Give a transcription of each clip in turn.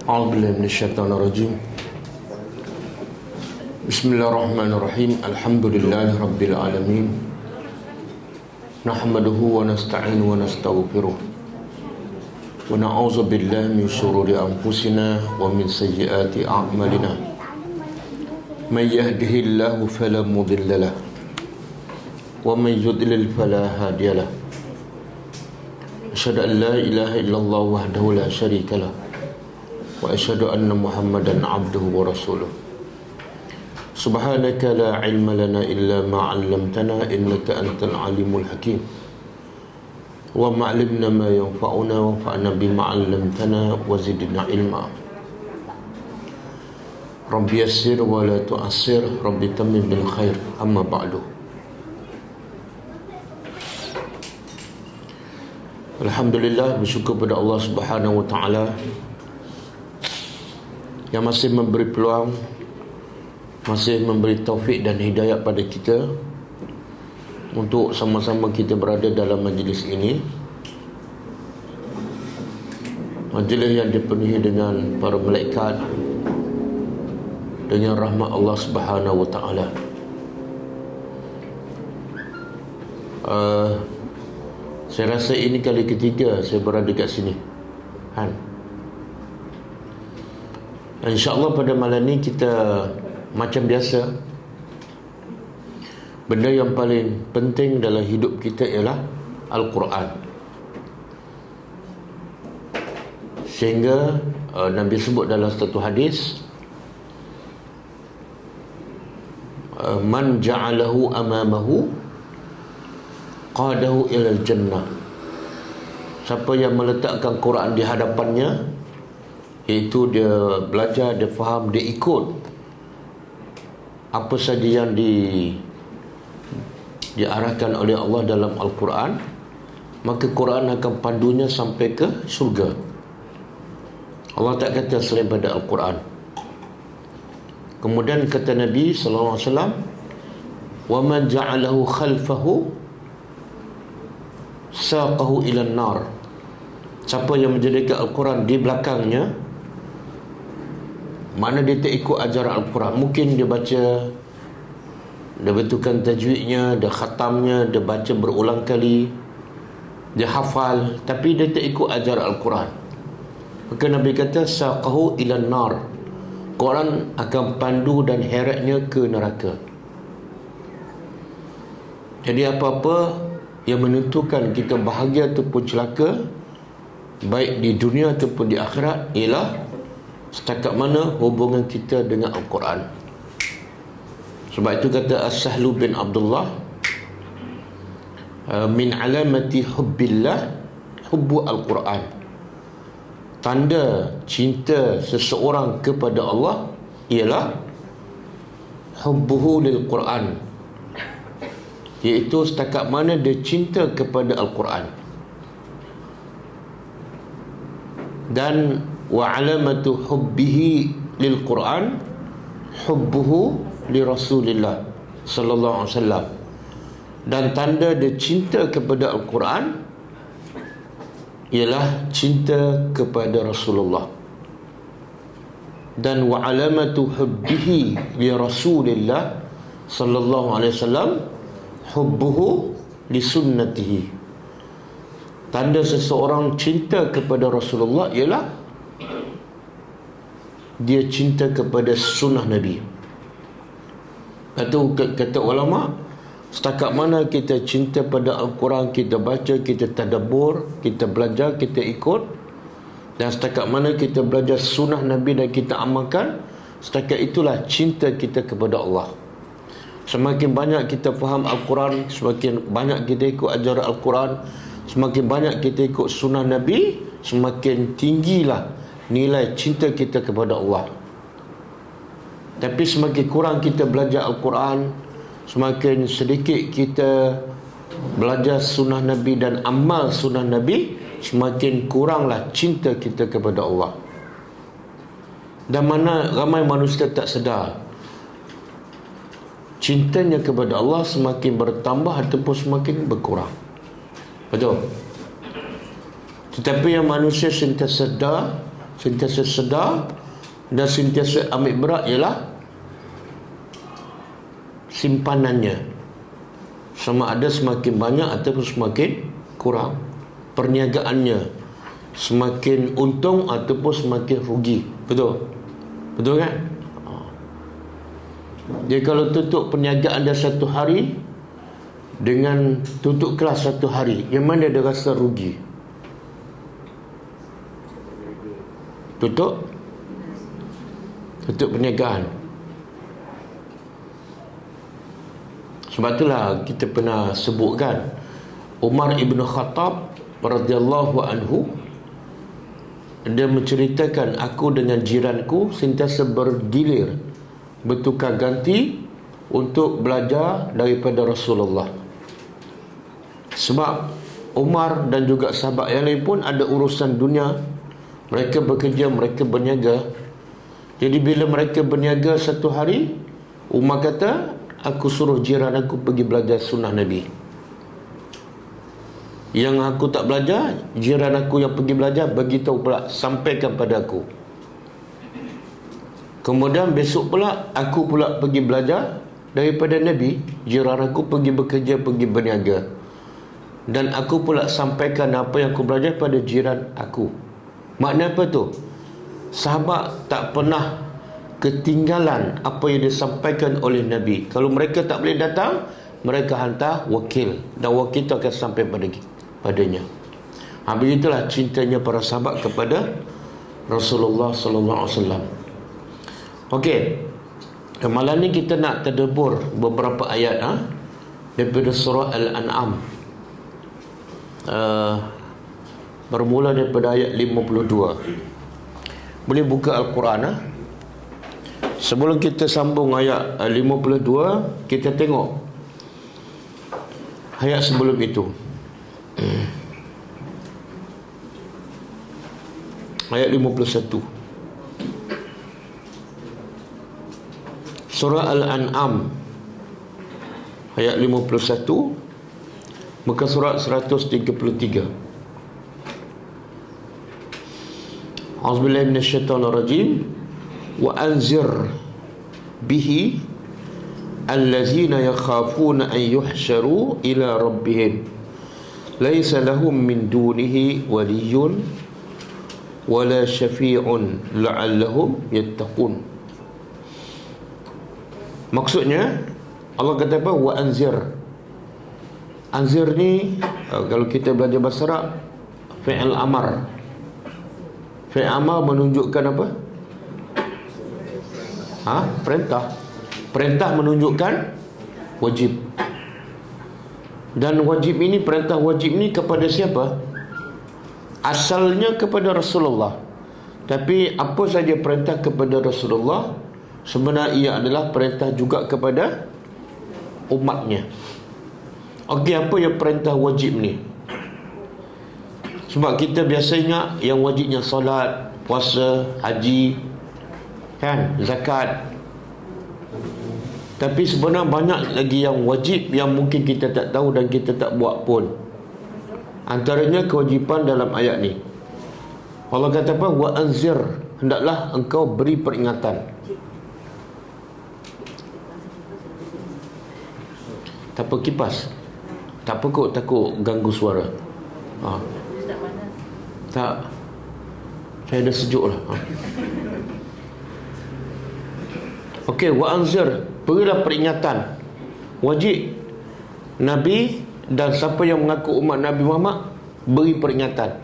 A'udzubillahi minasyaitonirrajim. Bismillahirrahmanirrahim. Alhamdulillahi rabbil alamin. Nahmaduhu wa nasta'inu wa nastaghfiruh. Wa na'udzu billahi min shururi anfusina wa min sayyiati a'malina. May yahdihillahu fala mudilla lahu wa may yudlil fala hadiya lahu. Asyhadu an la ilaha illallah wahdahu la syarika lahu wa asyhadu anna Muhammadan abduhu wa rasuluh. Subhanaka la ilma lana illa ma 'allamtana innaka antal alimul hakim. Wa ma'allimna ma yanfa'una wa fa'na bima 'allamtana wa zidna ilma. Rabbi yassir wa la tu'assir, Rabbi tammim bil khair. Amma ba'du. Alhamdulillah, bersyukur pada Allah Subhanahu wa taala yang masih memberi peluang, masih memberi taufik dan hidayah pada kita untuk sama-sama kita berada dalam majlis ini, majlis yang dipenuhi dengan para malaikat, dengan rahmat Allah Subhanahu wa taala. Saya rasa ini kali ketiga saya berada kat sini, InsyaAllah pada malam ni kita macam biasa, benda yang paling penting dalam hidup kita ialah Al-Quran. Sehingga Nabi sebut dalam satu hadis, man ja'alahu amamahu qadahu ilal jannah. Siapa yang meletakkan Quran di hadapannya, iaitu dia belajar, dia faham, dia ikut apa saja yang diarahkan oleh Allah dalam Al-Quran, maka Quran akan pandunya sampai ke syurga. Allah tak kata selain pada Al-Quran. Kemudian kata Nabi sallallahu alaihi wasallam, wa man ja'alahu khalfahu saqahu ila an-nar. Siapa yang menjadikan Al-Quran di belakangnya, mana dia tak ikut ajaran Al-Quran, mungkin dia baca, dia betulkan tajwidnya, dia khatamnya, dia baca berulang kali, dia hafal, tapi dia tak ikut ajaran Al-Quran, maka Nabi kata saqahu ilan nar. Quran akan pandu dan heratnya ke neraka. Jadi apa-apa yang menentukan kita bahagia ataupun celaka, baik di dunia ataupun di akhirat, ialah setakat mana hubungan kita dengan Al-Quran. Sebab itu kata As-Sahlu bin Abdullah, min alamati hubbillah hubbu Al-Quran. Tanda cinta seseorang kepada Allah ialah hubbuhu lil Quran, iaitu setakat mana dia cinta kepada Al-Quran. Dan wa alamatu hubbihi lil Quran hubbuhu li Rasulillah sallallahu alaihi wasallam. Dan tanda dia cinta kepada Al-Quran ialah cinta kepada Rasulullah. Dan wa alamatu hubbihi li Rasulillah sallallahu alaihi wasallam hubbuhu li sunnatihi. Tanda seseorang cinta kepada Rasulullah ialah dia cinta kepada sunnah Nabi. Kata ulama, setakat mana kita cinta pada Al-Quran, kita baca, kita tadabbur, kita belajar, kita ikut, dan setakat mana kita belajar sunnah Nabi dan kita amalkan, setakat itulah cinta kita kepada Allah. Semakin banyak kita faham Al-Quran, semakin banyak kita ikut ajaran Al-Quran, semakin banyak kita ikut sunnah Nabi, semakin tinggilah nilai cinta kita kepada Allah. Tapi semakin kurang kita belajar Al-Quran, semakin sedikit kita belajar sunnah Nabi dan amal sunnah Nabi, semakin kuranglah cinta kita kepada Allah. Dan mana ramai manusia tak sedar, cintanya kepada Allah semakin bertambah ataupun semakin berkurang. Betul? Tetapi yang manusia sentiasa sedar, sentiasa sedar dan sentiasa ambil berat ialah simpanannya, sama ada semakin banyak ataupun semakin kurang. Perniagaannya semakin untung ataupun semakin rugi. Betul? Betul kan? Dia kalau tutup perniagaan dia satu hari dengan tutup kelas satu hari, yang mana dia rasa rugi? Tutup perniagaan. Sebab itulah kita pernah sebutkan Umar ibn Khattab radhiyallahu anhu, dia menceritakan, aku dengan jiranku sentiasa bergilir, bertukar ganti untuk belajar daripada Rasulullah. Sebab Umar dan juga sahabat yang lain pun ada urusan dunia. Mereka bekerja, mereka berniaga. Jadi bila mereka berniaga satu hari, Umar kata, aku suruh jiran aku pergi belajar sunnah Nabi. Yang aku tak belajar, jiran aku yang pergi belajar, beritahu pula, sampaikan pada aku. Kemudian besok pula aku pula pergi belajar daripada Nabi. Jiran aku pergi bekerja, pergi berniaga, dan aku pula sampaikan apa yang aku belajar pada jiran aku. Makna apa tu? Sahabat tak pernah ketinggalan apa yang disampaikan oleh Nabi. Kalau mereka tak boleh datang, mereka hantar wakil, dan wakil itu akan sampai padanya. Begitulah cintanya para sahabat kepada Rasulullah sallallahu alaihi wasallam. Okey. Malam ni kita nak tadabbur beberapa ayat daripada surah Al-An'am. Bermula daripada ayat 52. Boleh buka Al-Quran. Sebelum kita sambung ayat 52, kita tengok ayat sebelum itu. Ayat 51. Surah Al-An'am ayat 51, muka surat 133. A'udzubillahi minasyaitonirrajim. Wa anzir bihi allazina yakhafuna an yuhsyaru ila rabbihim laisa lahum min dunihi waliyyun wala syafi'un la'allahum yattaqun. Maksudnya Allah kata apa? Wa anzir. Anzir ni kalau kita belajar bahasa Arab, fi'il amar. Fi'il amar menunjukkan apa? Perintah. Perintah menunjukkan wajib. Dan wajib ini, perintah wajib ini kepada siapa? Asalnya kepada Rasulullah. Tapi apa saja perintah kepada Rasulullah, sebenarnya ia adalah perintah juga kepada umatnya. Okey, apa yang perintah wajib ni? Sebab kita biasa ingat yang wajibnya solat, puasa, haji, kan, zakat. Tapi sebenarnya banyak lagi yang wajib yang mungkin kita tak tahu dan kita tak buat pun. Antaranya kewajipan dalam ayat ni. Allah kata apa? Wa anzir, hendaklah engkau beri peringatan. Tak apa kipas. Tak apa kot, takut ganggu suara. Tak. Saya dah sejuk lah. Okey, wa anzir, berilah peringatan. Wajib Nabi dan siapa yang mengaku umat Nabi Muhammad beri peringatan.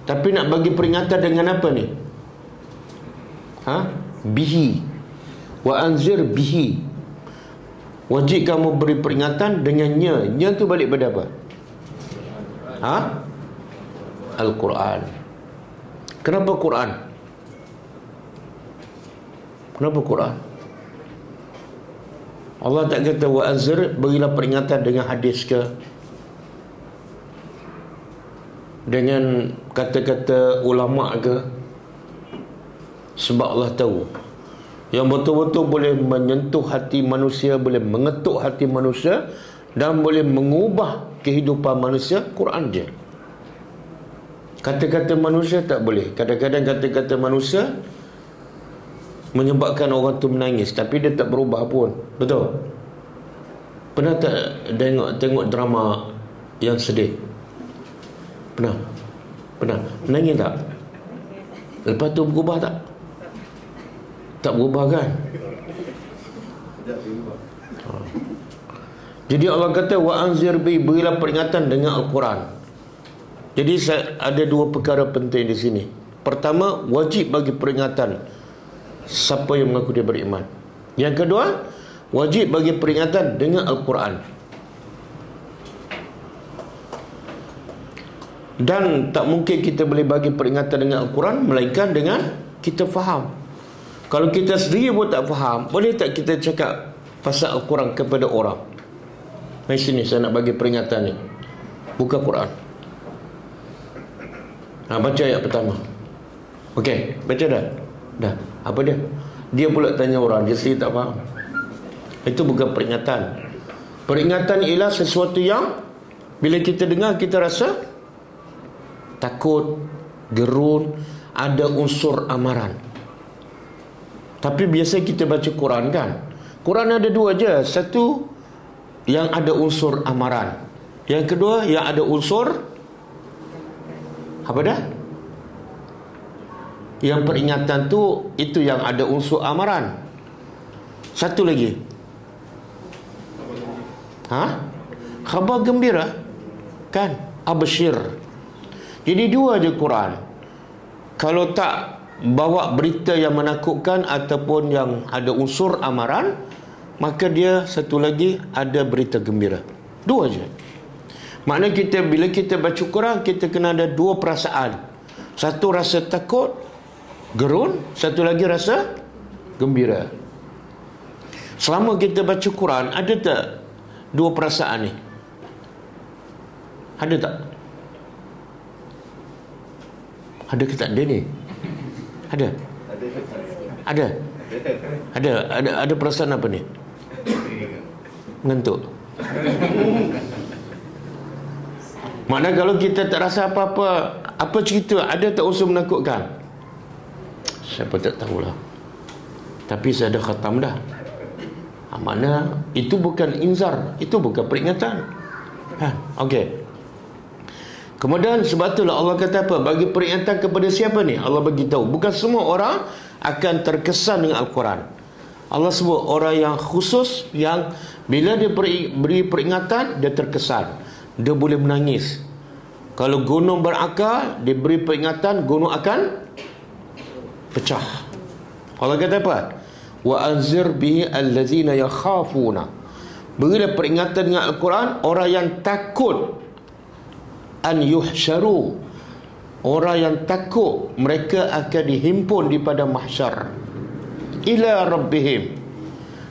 Tapi nak bagi peringatan dengan apa ni? Bihi. Wa anzir bihi. Wajib kamu beri peringatan dengannya. Nya tu balik pada apa? Al-Quran. Kenapa Quran? Kenapa Quran? Allah tak kata wa anzir, berilah peringatan dengan hadis ke, dengan kata-kata ulama ke. Sebab Allah tahu yang betul-betul boleh menyentuh hati manusia, boleh mengetuk hati manusia dan boleh mengubah kehidupan manusia, Quran je. Kata-kata manusia tak boleh. Kadang-kadang kata-kata manusia menyebabkan orang tu menangis, tapi dia tak berubah pun. Betul? Pernah tak tengok drama yang sedih? Pernah? Menangis tak? Lepas tu berubah tak? Tak berubah kan? Jadi Allah kata wa anzir bi, berilah peringatan dengan Al-Quran. Jadi ada dua perkara penting di sini. Pertama, wajib bagi peringatan siapa yang mengaku dia beriman. Yang kedua, wajib bagi peringatan dengan Al-Quran. Dan tak mungkin kita boleh bagi peringatan dengan Al-Quran melainkan dengan kita faham. Kalau kita sendiri pun tak faham, boleh tak kita cakap pasal Al-Quran kepada orang? Mari sini, saya nak bagi peringatan ni. Buka Quran. Baca ayat pertama. Okey, baca dah. Dah. Apa dia? Dia pula tanya orang, dia sendiri tak faham. Itu bukan peringatan. Peringatan ialah sesuatu yang bila kita dengar kita rasa takut, gerun, ada unsur amaran. Tapi biasa kita baca Quran kan, Quran ada dua je. Satu yang ada unsur amaran, yang kedua yang ada unsur apa dah? Yang peringatan tu, itu yang ada unsur amaran. Satu lagi, khabar gembira kan, absyir. Jadi dua je Quran. Kalau tak bawa berita yang menakutkan ataupun yang ada unsur amaran, maka dia satu lagi ada berita gembira. Dua je. Maknanya kita, bila kita baca Quran, kita kena ada dua perasaan. Satu rasa takut, gerun. Satu lagi rasa gembira. Selama kita baca Quran, ada tak dua perasaan ni? Ada tak? Ada ke tak ada ni? Ada? Ada perasaan apa ni? Mengantuk. Maknanya kalau kita tak rasa apa-apa, apa cerita? Ada tak unsur menakutkan? Saya pun tak tahulah. Tapi saya dah khatam dah. Makna itu bukan inzar, itu bukan peringatan. Okey. Kemudian sebab itulah Allah kata apa? Bagi peringatan kepada siapa ni? Allah bagi tahu. Bukan semua orang akan terkesan dengan Al-Quran. Allah sebut orang yang khusus, yang bila dia beri peringatan, dia terkesan, dia boleh menangis. Kalau gunung berakar, dia beri peringatan, gunung akan pecah. Allah kata apa? Wa anzir bihi allazina yakhafuna, berilah peringatan dengan Al-Quran orang yang takut an yuhsyaru, orang yang takut mereka akan dihimpun di pada mahsyar, ila rabbihim,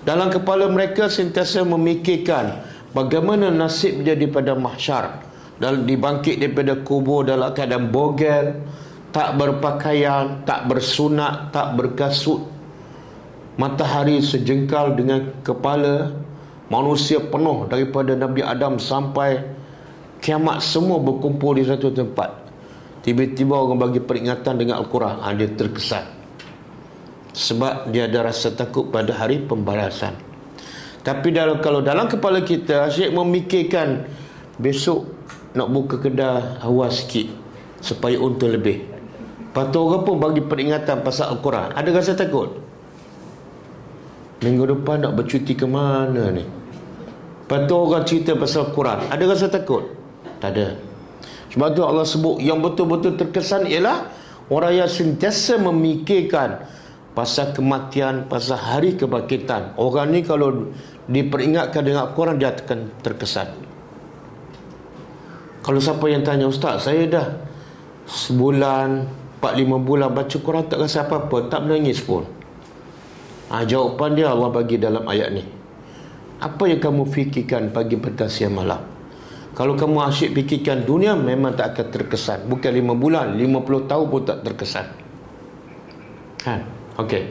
dalam kepala mereka sentiasa memikirkan bagaimana nasib dia di pada mahsyar, dalam dibangkit daripada kubur dalam keadaan bogel, tak berpakaian, tak bersunat, tak berkasut, matahari sejengkal dengan kepala, manusia penuh daripada Nabi Adam sampai kiamat, semua berkumpul di satu tempat. Tiba-tiba orang bagi peringatan dengan Al-Quran, dia terkesan. Sebab dia ada rasa takut pada hari pembalasan. Tapi kalau dalam kepala kita asyik memikirkan besok nak buka kedai awas sikit supaya untung lebih, lepas tu orang pun bagi peringatan pasal Al-Quran, ada rasa takut? Minggu depan nak bercuti ke mana ni? Lepas tu orang cerita pasal Al-Quran, ada rasa takut? Tak ada. Sebab tu Allah sebut yang betul-betul terkesan ialah orang yang sentiasa memikirkan pasal kematian, pasal hari kebangkitan. Orang ni kalau diperingatkan dengan Al-Quran, dia akan terkesan. Kalau siapa yang tanya, Ustaz, saya dah sebulan, 4-5 bulan baca Quran tak rasa apa-apa, tak menangis pun. Jawapan dia Allah bagi dalam ayat ni. Apa yang kamu fikirkan pagi, petang, siang, malam? Kalau kamu asyik fikirkan dunia, memang tak akan terkesan. Bukan 5 bulan, 50 tahun pun tak terkesan. Okey.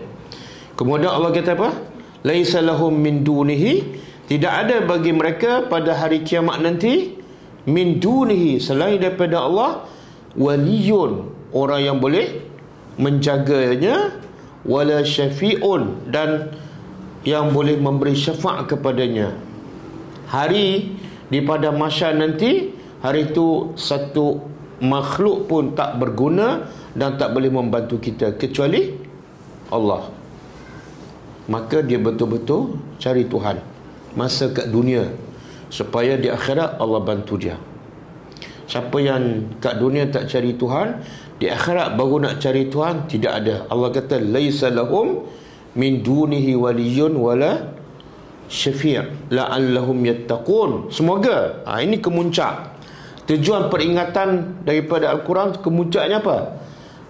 Kemudian Allah kata apa? Laisa lahum min dunihi, tidak ada bagi mereka pada hari kiamat nanti min dunihi, selain daripada Allah, waliyun, orang yang boleh menjaganya, wala syafi'un, dan yang boleh memberi syafaat kepadanya. Hari di pada mahsyar nanti, hari itu satu makhluk pun tak berguna dan tak boleh membantu kita kecuali Allah. Maka dia betul-betul cari Tuhan masa kat dunia, supaya di akhirat Allah bantu dia. Siapa yang kat dunia tak cari Tuhan, di akhirat baru nak cari Tuhan, tidak ada. Allah kata laisa lahum min dunihi waliyyun wala syafi' la'allahum yattaqun. Semoga ini kemuncak. Tujuan peringatan daripada Al-Quran, kemuncaknya apa?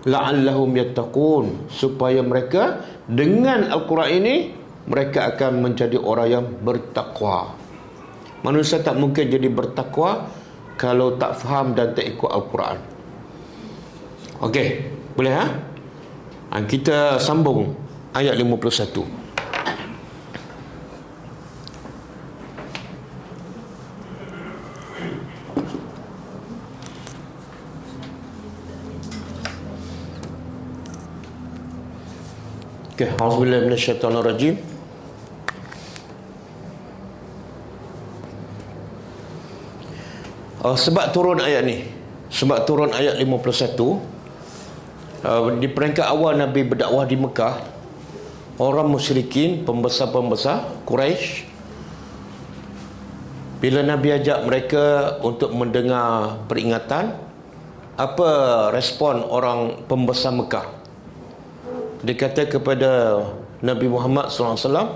La'allahum yattaqun, supaya mereka dengan Al-Quran ini mereka akan menjadi orang yang bertakwa. Manusia tak mungkin jadi bertakwa kalau tak faham dan tak ikut Al-Quran. Okey, boleh ha? Kita sambung ayat 51. Okey, auzubillahi minasyaitonirrajim. Sebab turun ayat ni, sebab turun ayat 51, di peringkat awal Nabi berdakwah di Mekah, orang musyrikin, pembesar-pembesar Quraisy, bila Nabi ajak mereka untuk mendengar peringatan, apa respon orang pembesar Mekah? Dia kata kepada Nabi Muhammad SAW,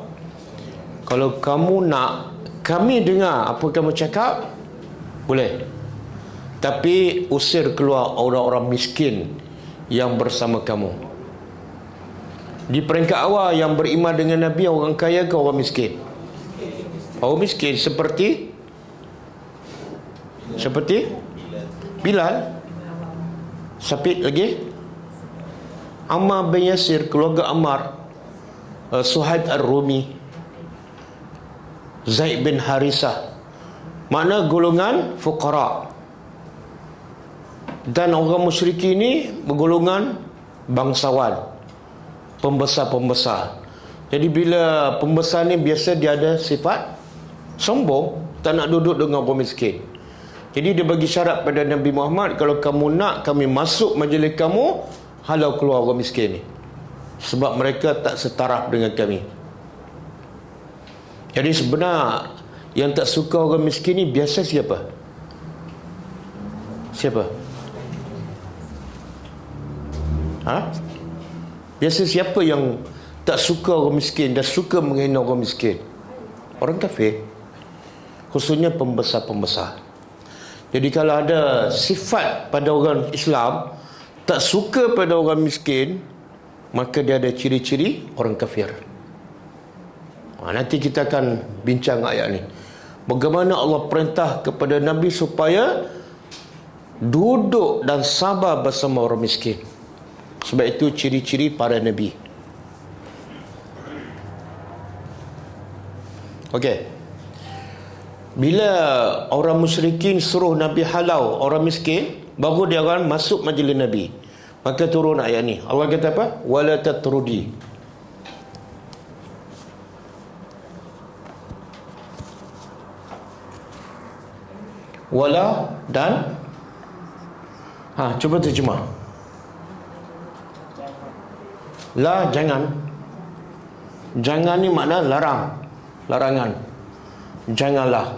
kalau kamu nak kami dengar apa kamu cakap, boleh, tapi usir keluar orang-orang miskin yang bersama kamu. Di peringkat awal yang beriman dengan Nabi, orang kaya ke orang miskin? Orang miskin. Seperti Bilal. Siapa lagi? Ammar bin Yasir, keluarga Ammar, Suhaib Ar-Rumi, Zaid bin Harisah. Makna golongan fuqara. Dan orang musyrik ini bergolongan bangsawan, pembesar-pembesar. Jadi bila pembesar ni biasa dia ada sifat sombong, tak nak duduk dengan orang miskin. Jadi dia bagi syarat pada Nabi Muhammad, kalau kamu nak kami masuk majlis kamu, halau keluar orang miskin ni, sebab mereka tak setaraf dengan kami. Jadi sebenar yang tak suka orang miskin ni biasa siapa? Siapa? Biasa siapa yang tak suka orang miskin dan suka menghina orang miskin? Orang kafir, khususnya pembesar-pembesar. Jadi kalau ada sifat pada orang Islam tak suka pada orang miskin, maka dia ada ciri-ciri orang kafir. Nanti kita akan bincang ayat ni, bagaimana Allah perintah kepada Nabi supaya duduk dan sabar bersama orang miskin. Sebab itu ciri-ciri para Nabi. Okey, bila orang musyrikin suruh Nabi halau orang miskin, baru dia akan masuk majlis Nabi. Maka turun ayat ni. Allah kata apa? Wala tatrudi. Wala dan cuba terjemah. La, jangan. Jangan ni makna larang, larangan. Janganlah.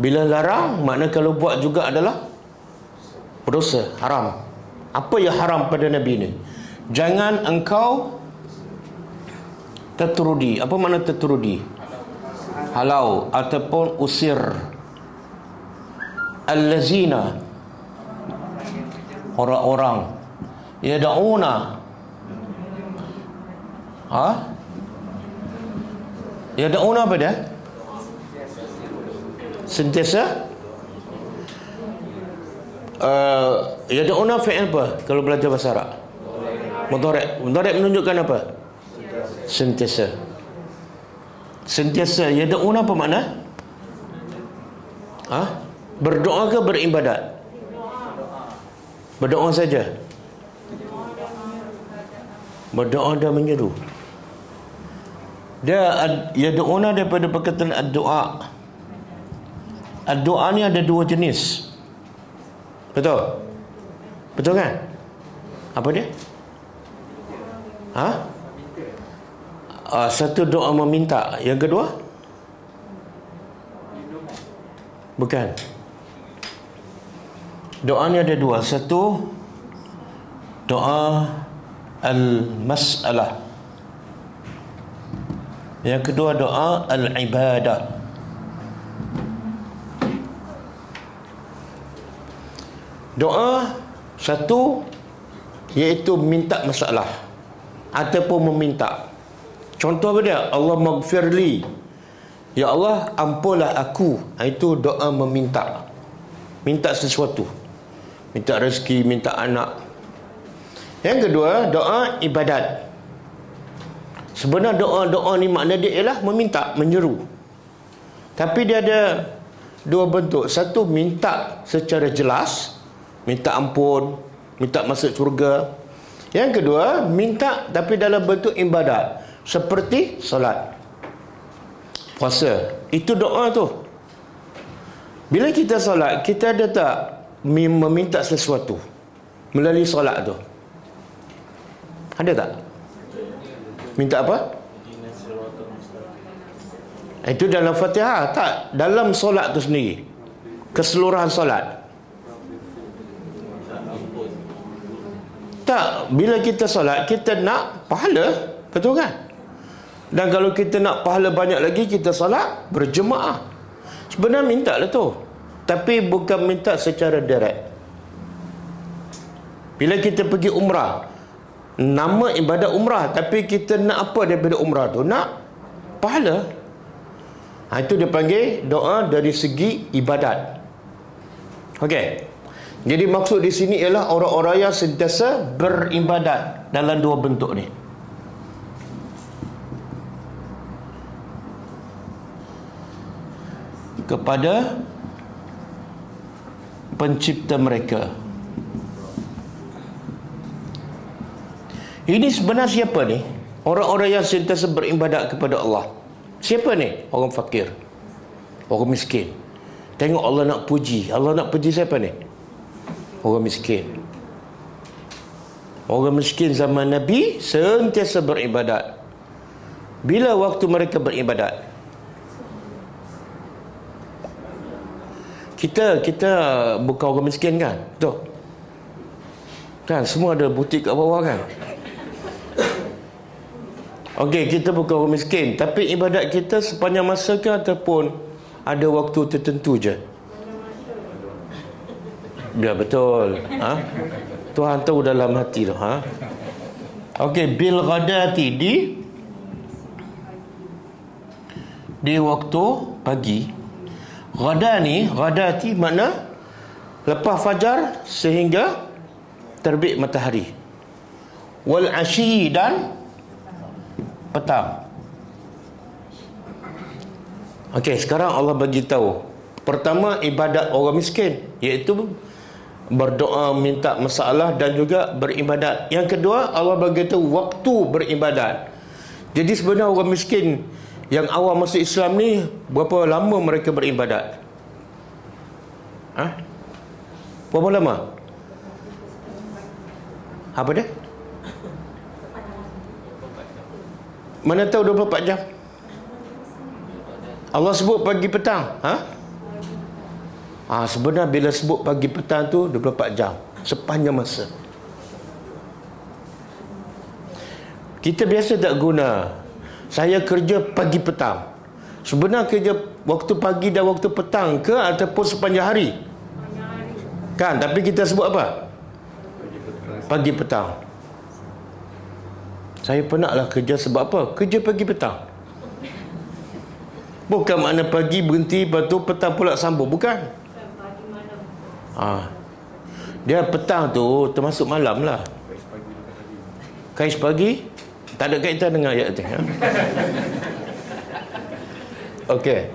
Bila larang, makna kalau buat juga adalah berdosa, haram. Apa yang haram pada Nabi ni? Jangan engkau tatrudi. Apa makna tatrudi? Halau ataupun usir allazina, orang-orang yad'una yad'una apa dia? Sentiasa yad'una fi'il apa kalau belajar bahasa Arab? Mudhari'. Mudhari' menunjukkan apa? Sentiasa. Sentiasa. Yad'una apa makna? Berdoa ke beribadat? Berdoa saja. Berdoa dan menyeru. Dia yad'una daripada perkataan ad-doa. Ad-doa ni ada dua jenis. Betul? Betul kan? Apa dia? Satu doa meminta. Yang kedua? Bukan. Doa ni ada dua. Satu, doa al-mas'alah. Yang kedua, doa al-ibadah. Doa satu, iaitu minta masalah ataupun meminta. Contoh apa dia? Allah maghfirli, ya Allah ampunlah aku. Itu doa meminta. Minta sesuatu, minta rezeki, minta anak. Yang kedua, doa ibadat. Sebenarnya doa-doa ni makna dia ialah meminta, menyeru. Tapi dia ada dua bentuk. Satu, minta secara jelas, minta ampun, minta masuk syurga. Yang kedua, minta tapi dalam bentuk ibadat, seperti solat, puasa. Itu doa tu. Bila kita solat, kita ada tak meminta sesuatu melalui solat tu? Ada tak? Minta apa? Itu dalam Fatihah. Tak, dalam solat tu sendiri, keseluruhan solat. Tak, bila kita solat, kita nak pahala, betul kan? Dan kalau kita nak pahala banyak lagi, kita solat berjemaah. Sebenarnya minta lah tu, tapi bukan minta secara direct. Bila kita pergi umrah, nama ibadat umrah, tapi kita nak apa daripada umrah tu? Nak pahala. Itu dia panggil doa dari segi ibadat. Okey. Jadi maksud di sini ialah orang-orang yang sentiasa beribadat dalam dua bentuk ni. Kepada pencipta mereka. Ini sebenarnya siapa ni? Orang-orang yang sentiasa beribadat kepada Allah. Siapa ni? Orang fakir, orang miskin. Tengok Allah nak puji. Allah nak puji siapa ni? Orang miskin. Orang miskin zaman Nabi sentiasa beribadat. Bila waktu mereka beribadat? Kita bukan orang miskin kan? Betul? Kan semua ada butik kat bawah kan? Okey, kita bukan orang miskin, tapi ibadat kita sepanjang masa ke ataupun ada waktu tertentu je? Ya, betul. Tuhan tahu dalam hati tu. Okey, bil ghadati, di waktu pagi. Ghadati makna lepas fajar sehingga terbit matahari. Wal asyi, dan petang. Okey, sekarang Allah bagi tahu. Pertama, ibadat orang miskin, iaitu berdoa, minta masalah dan juga beribadat. Yang kedua, Allah bagi tahu waktu beribadat. Jadi sebenarnya orang miskin yang awal masuk Islam ni, berapa lama mereka beribadat? Berapa lama? Apa dia? Mana tahu 24 jam? Allah sebut pagi petang. Sebenarnya bila sebut pagi petang tu 24 jam, sepanjang masa. Kita biasa tak guna saya kerja pagi petang. Sebenarnya kerja waktu pagi dan waktu petang ke ataupun sepanjang hari? Kan, tapi kita sebut apa? Pagi petang. Saya penatlah kerja sebab apa? Kerja pagi petang. Bukan makna pagi berhenti, lepas tu petang pula sambung. Bukan. Dia petang tu termasuk malam lah. Kais pagi tak ada kaitan dengan ayat tu. Okey.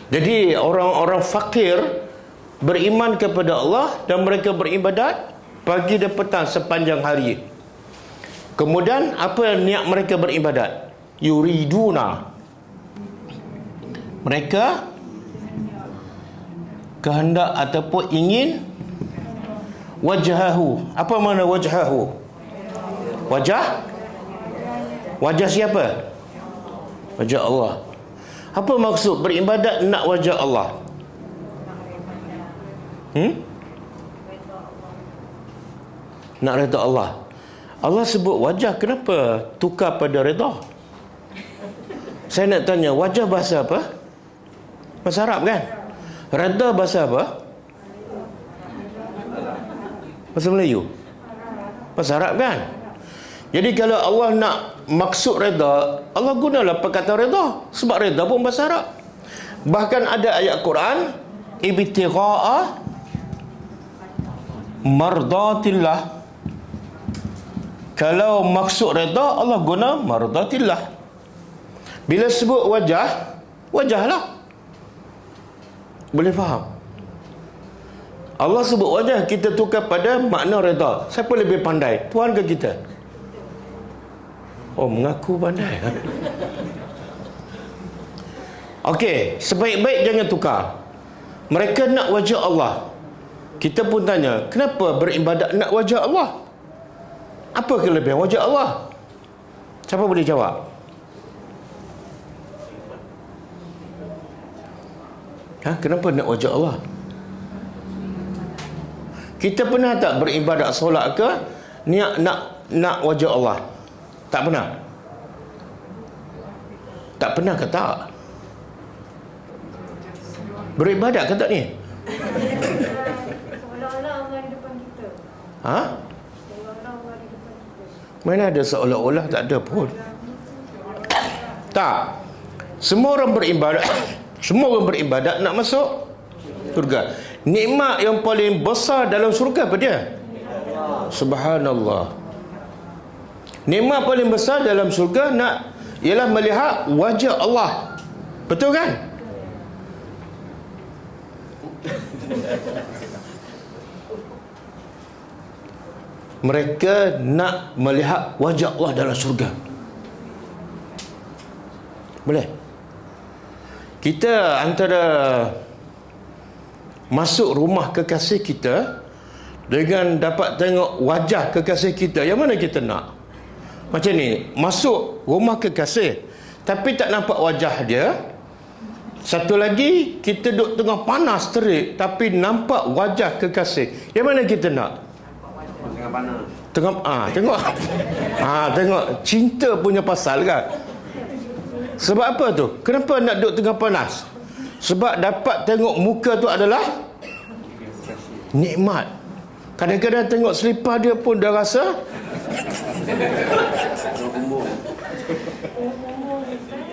Jadi orang-orang fakir beriman kepada Allah dan mereka beribadat pagi dan petang sepanjang hari. Kemudian apa niat mereka beribadat? Yuriduna, mereka kehendak ataupun ingin wajhahu. Apa makna wajhahu? Wajah? Wajah siapa? Wajah Allah. Apa maksud beribadat nak wajah Allah? Nak redha Allah. Allah sebut wajah, kenapa tukar pada redha? Saya nak tanya, wajah bahasa apa? Bahasa Arab kan? Redha bahasa apa? Bahasa Melayu? Bahasa Arab kan? Jadi kalau Allah nak maksud redha, Allah gunalah perkataan redha. Sebab redha pun bahasa Arab. Bahkan ada ayat Quran, ibtigha'a mardatillah. Kalau maksud redha, Allah guna mardatillah. Bila sebut wajah, wajahlah. Boleh faham? Allah sebut wajah, kita tukar pada makna redha. Siapa lebih pandai? Tuhan ke kita? Oh, mengaku pandai. Okey, sebaik-baik jangan tukar. Mereka nak wajah Allah. Kita pun tanya, kenapa beribadat nak wajah Allah? Apa kelebihan wajah Allah? Siapa boleh jawab? Kenapa nak wajah Allah? Kita pernah tak beribadat solat ke niat nak wajah Allah? Tak pernah. Tak pernah ke tak? Beribadat ke tak ni? Seolah-olah Allah di depan kita. Seolah-olah Allah di depan kita. Mana ada seolah-olah, tak ada pun. Tak. Semua orang beribadat nak masuk surga. Nikmat yang paling besar dalam surga apa dia? Subhanallah. Nikmat paling besar dalam surga ialah melihat wajah Allah. Betul kan? Mereka nak melihat wajah Allah dalam surga. Boleh? Kita antara masuk rumah kekasih kita dengan dapat tengok wajah kekasih kita, yang mana kita nak? Macam ni, masuk rumah kekasih tapi tak nampak wajah dia. Satu lagi, kita duduk tengah panas terik tapi nampak wajah kekasih. Yang mana kita nak? Tengah panas. Tengok cinta punya pasal kan. Sebab apa tu? Kenapa nak duduk tengah panas? Sebab dapat tengok muka tu adalah nikmat. Kadang-kadang tengok selipar dia pun dah rasa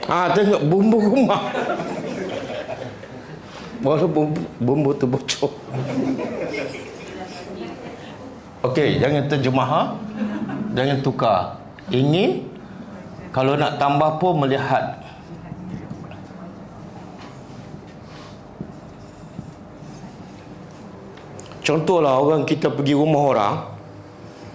tengok bumbu rumah. Walaupun bumbu tu bocor. Okey, jangan terjemah, jangan tukar. Ingin, kalau nak tambah pun melihat. Contohlah, orang kita pergi rumah orang,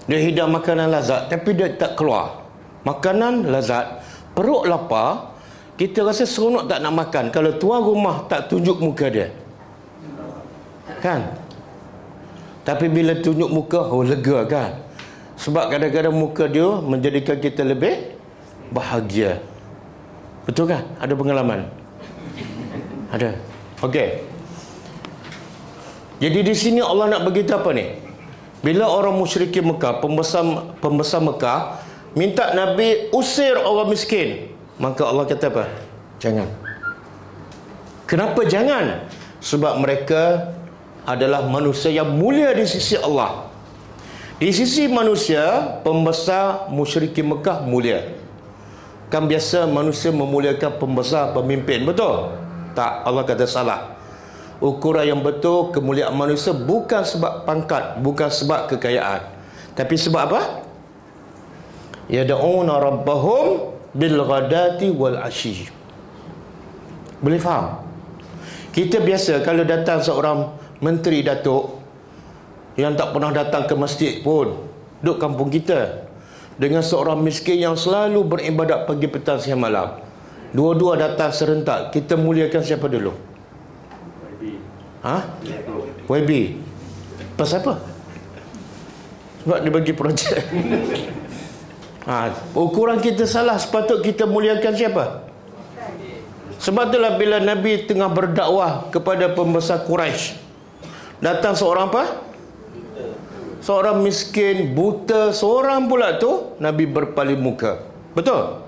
dia hidang makanan lazat tapi dia tak keluar. Makanan lazat, perut lapar, kita rasa seronok tak nak makan kalau tuan rumah tak tunjuk muka dia. Kan? Tapi bila tunjuk muka, lega kan? Sebab kadang-kadang muka dia menjadikan kita lebih bahagia. Betul kan? Ada pengalaman? Ada. Okey. Jadi di sini Allah nak beritahu apa ni? Bila orang musyrikin Mekah, pembesar Mekah minta Nabi usir orang miskin, maka Allah kata apa? Jangan. Kenapa jangan? Sebab mereka adalah manusia yang mulia di sisi Allah. Di sisi manusia, pembesar musyrikin Mekah mulia. Kan biasa manusia memuliakan pembesar, pemimpin, betul? Tak, Allah kata salah. Ukuran yang betul kemuliaan manusia bukan sebab pangkat, bukan sebab kekayaan, tapi sebab apa? Yad'una rabbahum bil ghadati wal ashi. Boleh faham? Kita biasa kalau datang seorang menteri, datuk, yang tak pernah datang ke masjid pun, duduk kampung kita, dengan seorang miskin yang selalu beribadat pagi, petang, siang, malam. Dua-dua datang serentak. Kita muliakan siapa dulu? YB. Pasal apa? Sebab dia bagi projek. Ukuran kita salah. Sepatut kita muliakan siapa? Sebab itulah bila Nabi tengah berdakwah kepada pembesar Quraisy, datang seorang apa? Seorang miskin, buta, seorang pula tu, Nabi berpaling muka. Betul?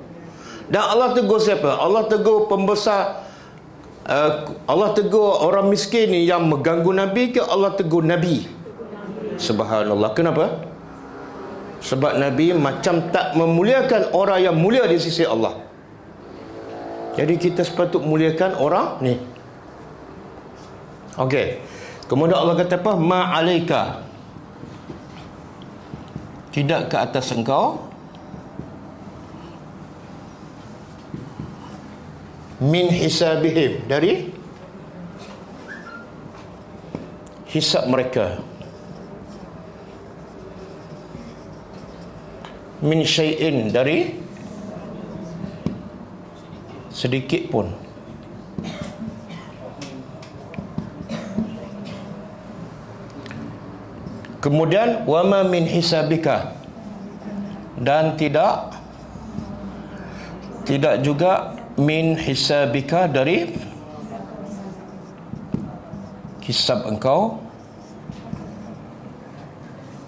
Dan Allah tegur siapa? Allah tegur pembesar, Allah tegur orang miskin ni yang mengganggu Nabi ke Allah tegur Nabi? Subhanallah. Kenapa? Sebab Nabi macam tak memuliakan orang yang mulia di sisi Allah. Jadi kita sepatut muliakan orang ni. Okey. Kemudian Allah kata apa? Ma'alaika, tidak ke atas engkau, min hisabihim, dari hisab mereka, min syai'in, dari sedikit pun. Kemudian wama min hisabika, dan tidak juga min hisabika, dari hisab engkau,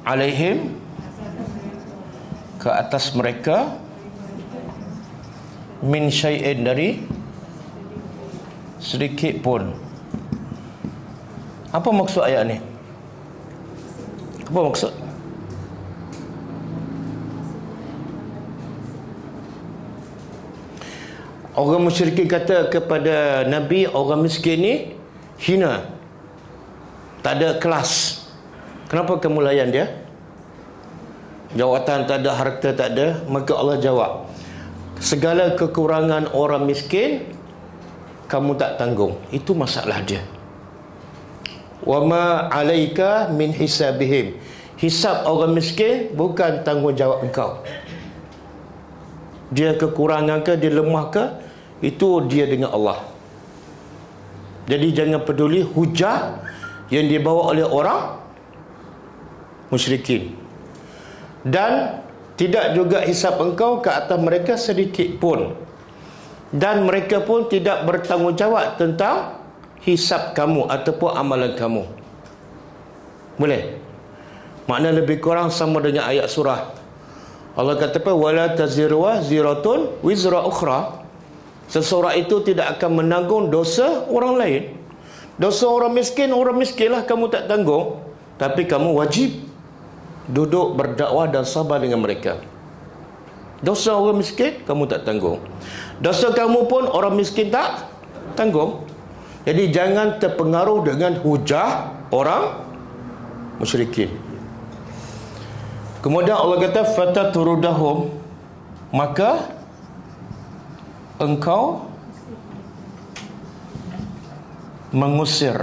alaihim, ke atas mereka, min syai'in, dari sedikit pun. Apa maksud ayat ni? Apa maksud? Orang musyrikin kata kepada Nabi, orang miskin ni hina, tak ada kelas. Kenapa kamu layan dia? Jawatan tak ada, harta tak ada. Maka Allah jawab, segala kekurangan orang miskin kamu tak tanggung. Itu masalah dia. Wama alaika min hisabihim, hisab orang miskin bukan tanggungjawab engkau. Dia kekurangan ke, dia lemah ke, itu dia dengan Allah. Jadi jangan peduli hujah yang dibawa oleh orang musyrikin. Dan tidak juga hisab engkau ke atas mereka sedikit pun. Dan mereka pun tidak bertanggungjawab tentang hisab kamu ataupun amalan kamu. Boleh? Makna lebih kurang sama dengan ayat surah. Allah kata apa? Wala taziru waziratun wizra ukhra. Seseorang itu tidak akan menanggung dosa orang lain. Dosa orang miskinlah kamu tak tanggung, tapi kamu wajib duduk berdakwah dan sabar dengan mereka. Dosa orang miskin kamu tak tanggung, dosa kamu pun orang miskin tak tanggung. Jadi jangan terpengaruh dengan hujah orang musyrikin. Kemudian Allah kata fataturudahum, maka engkau mengusir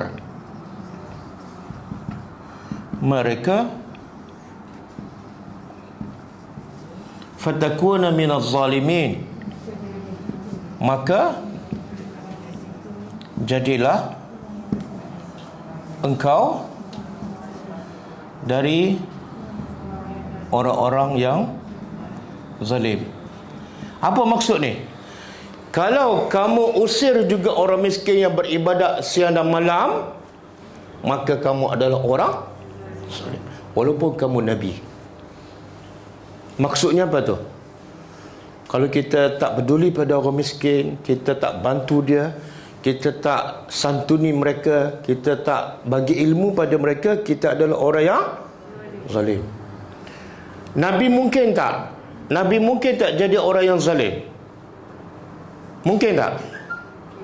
mereka, fatakuna minaz zalimin, maka jadilah engkau dari orang-orang yang zalim. Apa maksud ni? Kalau kamu usir juga orang miskin yang beribadat siang dan malam, maka kamu adalah orang zalim, walaupun kamu Nabi. Maksudnya apa tu? Kalau kita tak peduli pada orang miskin, kita tak bantu dia, kita tak santuni mereka, kita tak bagi ilmu pada mereka, kita adalah orang yang zalim. Nabi mungkin tak? Nabi mungkin tak jadi orang yang zalim? Mungkin tak?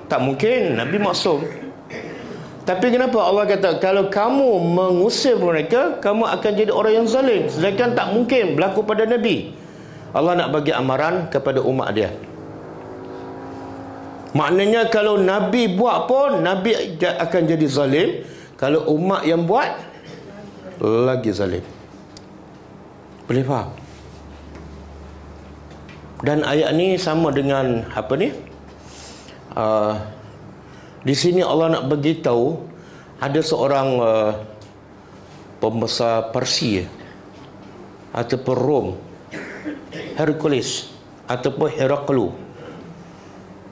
Tak mungkin. Nabi maksum. Tapi kenapa Allah kata kalau kamu mengusir mereka, kamu akan jadi orang yang zalim? Sedangkan tak mungkin berlaku pada Nabi. Allah nak bagi amaran kepada umat dia. Maknanya kalau Nabi buat pun, Nabi akan jadi zalim. Kalau umat yang buat, lagi zalim. Boleh faham? Dan ayat ni sama dengan apa ni? Di sini Allah nak beritahu ada seorang pembesar Parsi ataupun Rom, Hercules ataupun Heraklu.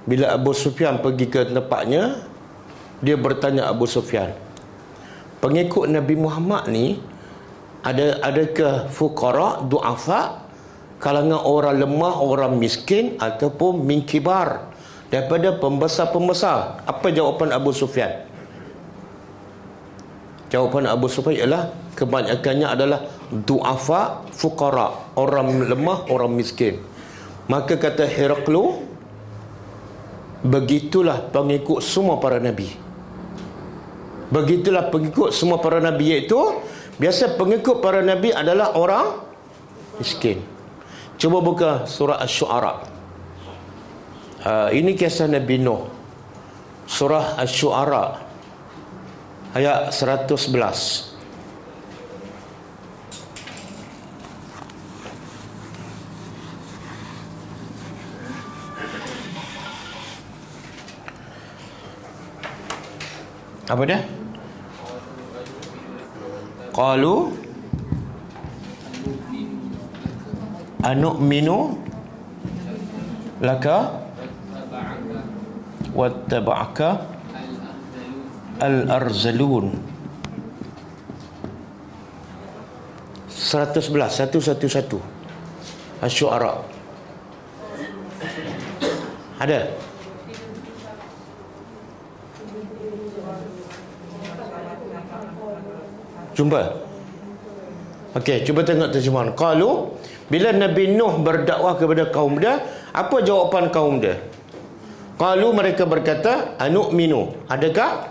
Bila Abu Sufyan pergi ke tempatnya, dia bertanya Abu Sufyan, pengikut Nabi Muhammad ni adakah fuqara, du'afa, kalangan orang lemah, orang miskin, ataupun min kibar, daripada pembesar-pembesar? Apa jawapan Abu Sufyan? Jawapan Abu Sufyan ialah kebanyakannya adalah du'afa, fuqara, orang lemah, orang miskin. Maka kata Heraklu, begitulah pengikut semua para nabi. Begitulah pengikut semua para nabi, iaitu biasa pengikut para nabi adalah orang miskin. Cuba buka surah Asy-Syu'ara. Ini kisah Nabi Nuh. Surah Asy-Syu'ara ayat 111. Apa dia? Qalu anu'minu laka wattaba'aka al-arzalun. 111 Asy-Syu'ara. Ada? Jumpa? Okey, cuba tengok terjemahan. Qalu, bila Nabi Nuh berdakwah kepada kaum dia, apa jawapan kaum dia? Qalu, mereka berkata, anu'minu, adakah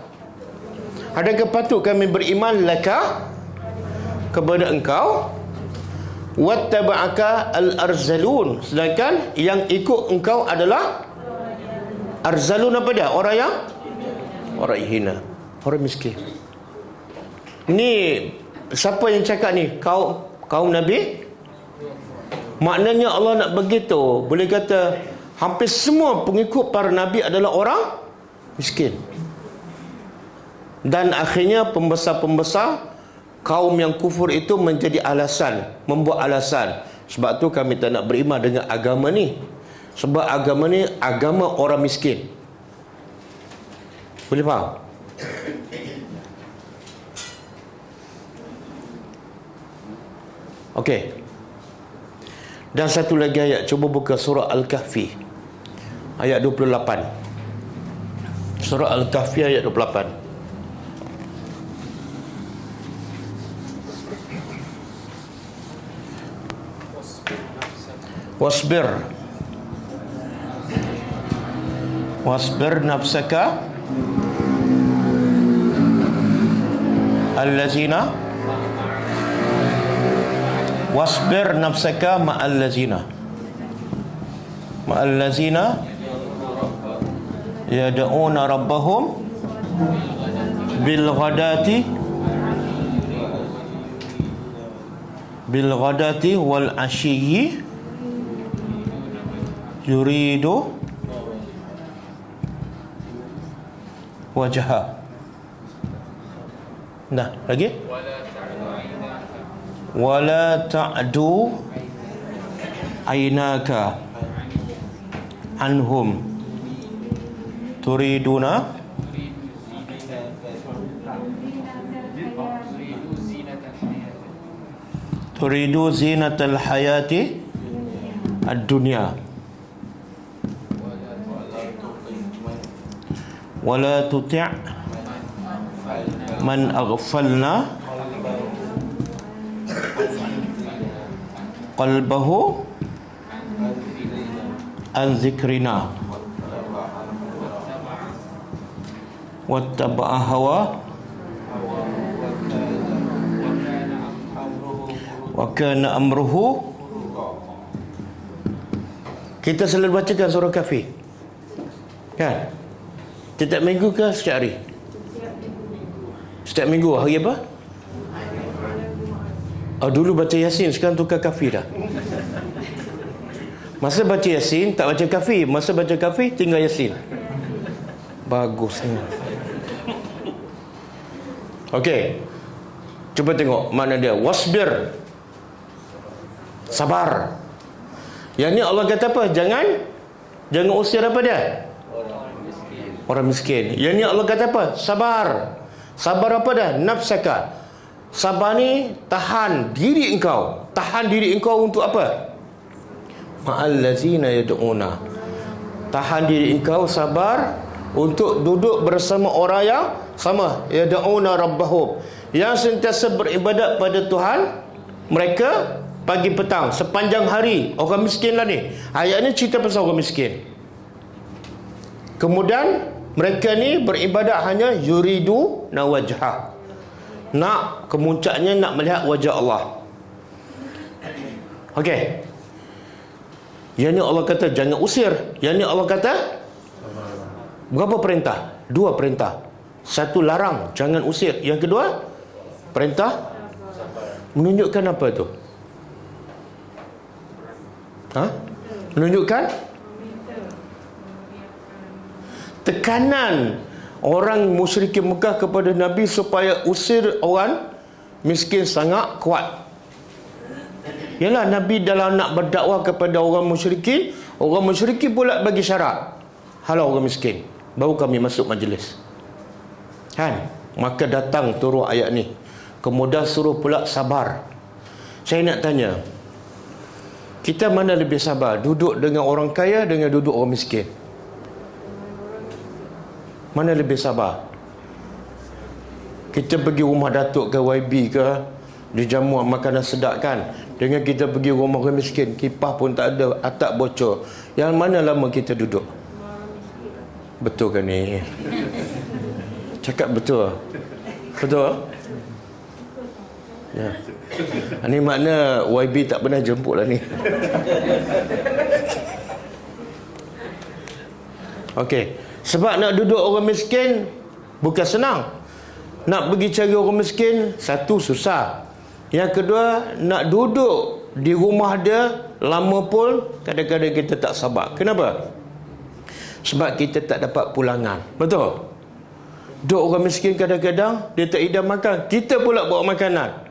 patut kami beriman laka, kepada engkau, wattaba'aka al-arzalun, sedangkan yang ikut engkau adalah arzalun. Apa dia? Orang hina, orang miskin. Ni siapa yang cakap ni? Kaum Nabi? Maknanya Allah nak begitu. Boleh kata hampir semua pengikut para Nabi adalah orang miskin. Dan akhirnya pembesar-pembesar kaum yang kufur itu menjadi alasan, membuat alasan. Sebab tu kami tak nak beriman dengan agama ni. Sebab agama ni agama orang miskin. Boleh faham? Okey. Dan satu lagi ayat, cuba buka surah Al-Kahfi ayat 28. Surah Al-Kahfi ayat 28. Wasbir nafsaka allazina wasbir nafsaka ma'allazina yad'una rabbahum bil ghadati wal ashiyyi yuridu wajha. Nah, lagi wala ta'du aynaka anhum turiduna turidu zinatal hayati ad-dunya wala tuti' man aghfalna qalbahu an zikrina wattaba'a hawa wa kana amruhu. Kita selalu bacakan surah Kahfi, kan? Setiap minggu ke setiap hari? Setiap minggu. Hari apa? Dulu baca Yasin, sekarang tukar kafi dah. Masa baca Yasin tak baca kafi, masa baca kafi tinggal Yasin. Bagusnya. Okey, cuba tengok makna dia. Wasbir, sabar. Yang ni Allah kata apa? Jangan usir apa dia? Orang miskin. Yang ni Allah kata apa? Sabar. Sabar apa dah? Nafsaka. Sabar ni tahan diri engkau. Tahan diri engkau untuk apa? Ma'allazina yad'una. Tahan diri engkau, sabar untuk duduk bersama orang yang sama, yad'una rabbahum, yang sentiasa beribadat pada Tuhan mereka pagi petang sepanjang hari. Orang miskin lah ni. Ayat ni cerita pasal orang miskin. Kemudian mereka ni beribadat hanya yuridu nawajhah, nak kemuncaknya nak melihat wajah Allah. Okey. Yang ni Allah kata jangan usir. Yang ni Allah kata berapa perintah? 2 perintah. Satu larang, jangan usir. Yang kedua perintah menunjukkan apa tu? Menunjukkan tekanan orang musyrikin Mekah kepada Nabi supaya usir orang miskin sangat kuat. Yalah, Nabi dalam nak berdakwah kepada orang musyrikin pula bagi syarat. Halau orang miskin, baru kami masuk majlis. Kan? Maka datang turun ayat ni. Kemudian suruh pula sabar. Saya nak tanya, kita mana lebih sabar? Duduk dengan orang kaya dengan duduk orang miskin? Mana lebih sabar? Kita pergi rumah datuk ke YB ke, dia jamu makanan sedap kan, dengan kita pergi rumah orang miskin, kipas pun tak ada, atap bocor. Yang mana lama kita duduk? Betul ke ni? Cakap betul? Betul? Ya. Ini makna YB tak pernah jemput lah ni. Okey. Sebab nak duduk orang miskin bukan senang. Nak pergi cari orang miskin, satu susah. Yang kedua, nak duduk di rumah dia lama pun kadang-kadang kita tak sabar. Kenapa? Sebab kita tak dapat pulangan. Betul? Duduk orang miskin kadang-kadang dia tak hidang makan, kita pula bawa makanan.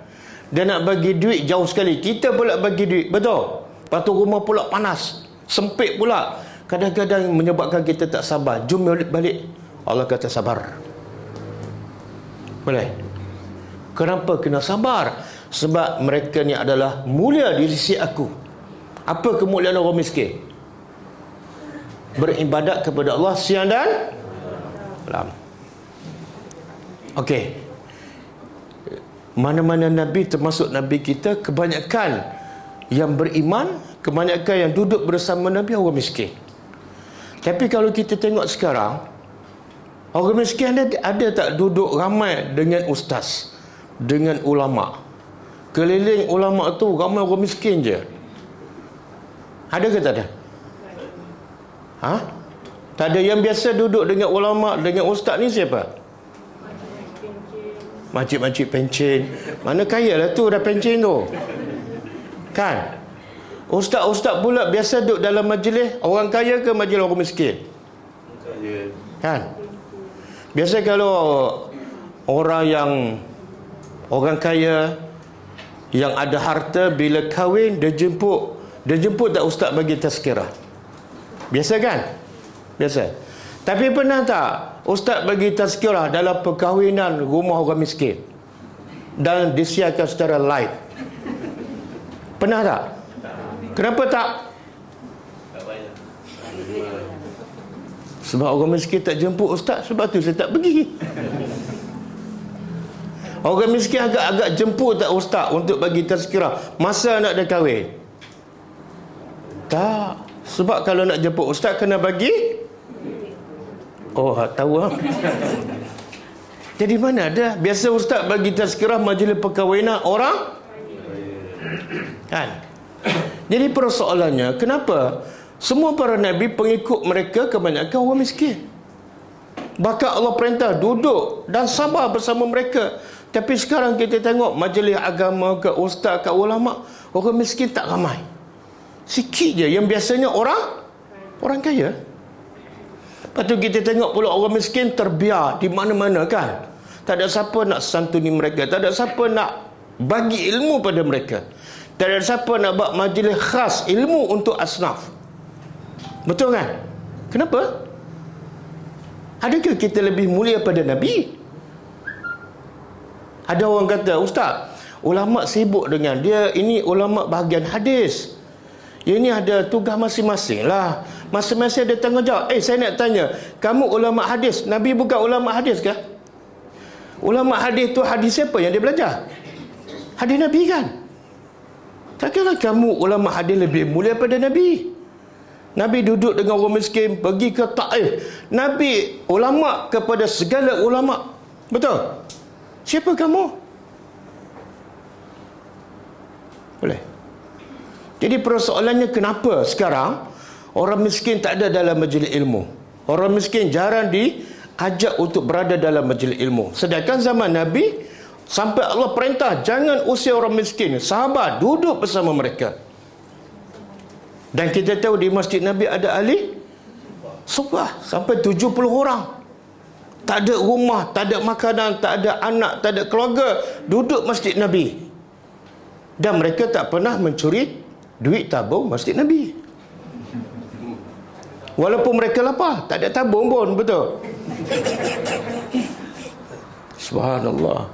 Dia nak bagi duit jauh sekali, kita pula bagi duit. Betul? Lepas tu rumah pula panas, sempit pula. Kadang-kadang menyebabkan kita tak sabar. Jom balik. Allah kata sabar. Boleh? Kenapa kena sabar? Sebab mereka ni adalah mulia di sisi aku. Apa kemuliaan orang miskin? Beribadat kepada Allah siang dan malam. Okey. Mana-mana Nabi, termasuk Nabi kita, kebanyakan yang beriman, kebanyakan yang duduk bersama Nabi orang miskin. Tapi kalau kita tengok sekarang, orang miskin ada tak duduk ramai dengan ustaz, dengan ulama? Keliling ulama tu ramai orang miskin je. Ada ke tak ada? Tak ada. Yang biasa duduk dengan ulama, dengan ustaz ni siapa? Makcik-makcik pencen. Mana kaya lah tu dah pencen tu. Kan? Ustaz-ustaz pula biasa duduk dalam majlis orang kaya ke majlis orang miskin? Kaya. Kan? Biasa kalau orang kaya yang ada harta, bila kahwin dia jemput tak ustaz bagi tazkirah? Biasa kan? Biasa. Tapi pernah tak ustaz bagi tazkirah dalam perkahwinan rumah orang miskin dan disiarkan secara live? Pernah tak? Kenapa tak? Sebab orang miskin tak jemput ustaz, sebab tu saya tak pergi. Orang miskin agak-agak jemput tak ustaz untuk bagi tazkirah masa nak dia kahwin? Tak. Sebab kalau nak jemput ustaz kena bagi. Oh, tahu ah. Jadi mana ada? Biasa ustaz bagi tazkirah majlis perkahwinan orang kan? Jadi persoalannya, kenapa semua para nabi pengikut mereka kebanyakan orang miskin? Bahkan Allah perintah duduk dan sabar bersama mereka. Tapi sekarang kita tengok majlis agama ke ustaz ke ulama, orang miskin tak ramai. Sikit je yang biasanya orang kaya. Lepas tu kita tengok pula orang miskin terbiar di mana-mana kan. Tak ada siapa nak santuni mereka, tak ada siapa nak bagi ilmu pada mereka. Tak ada siapa nak buat majlis khas ilmu untuk asnaf. Betul kan? Kenapa? Adakah kita lebih mulia pada Nabi? Ada orang kata, ustaz, ulama sibuk dengan dia, ini ulama bahagian hadis. Ini ada tugas masing-masing lah. Masing-masing ada tanggungjawab. Saya nak tanya, kamu ulama hadis, Nabi bukan ulama hadis ke? Ulama hadis tu hadis siapa yang dia belajar? Hadis Nabi kan? Takkanlah kamu ulama hadis lebih mulia pada Nabi? Nabi duduk dengan orang miskin, pergi ke Taif. Nabi ulama kepada segala ulama. Betul? Siapa kamu? Boleh. Jadi persoalannya kenapa sekarang orang miskin tak ada dalam majlis ilmu? Orang miskin jarang diajak untuk berada dalam majlis ilmu. Sedangkan zaman Nabi, sampai Allah perintah jangan usir orang miskin. Sahabat duduk bersama mereka. Dan kita tahu di masjid Nabi ada ahli sufah sampai 70 orang. Tak ada rumah, tak ada makanan, tak ada anak, tak ada keluarga, duduk masjid Nabi. Dan mereka tak pernah mencuri duit tabung masjid Nabi. Walaupun mereka lapar, tak ada tabung pun, betul? Subhanallah.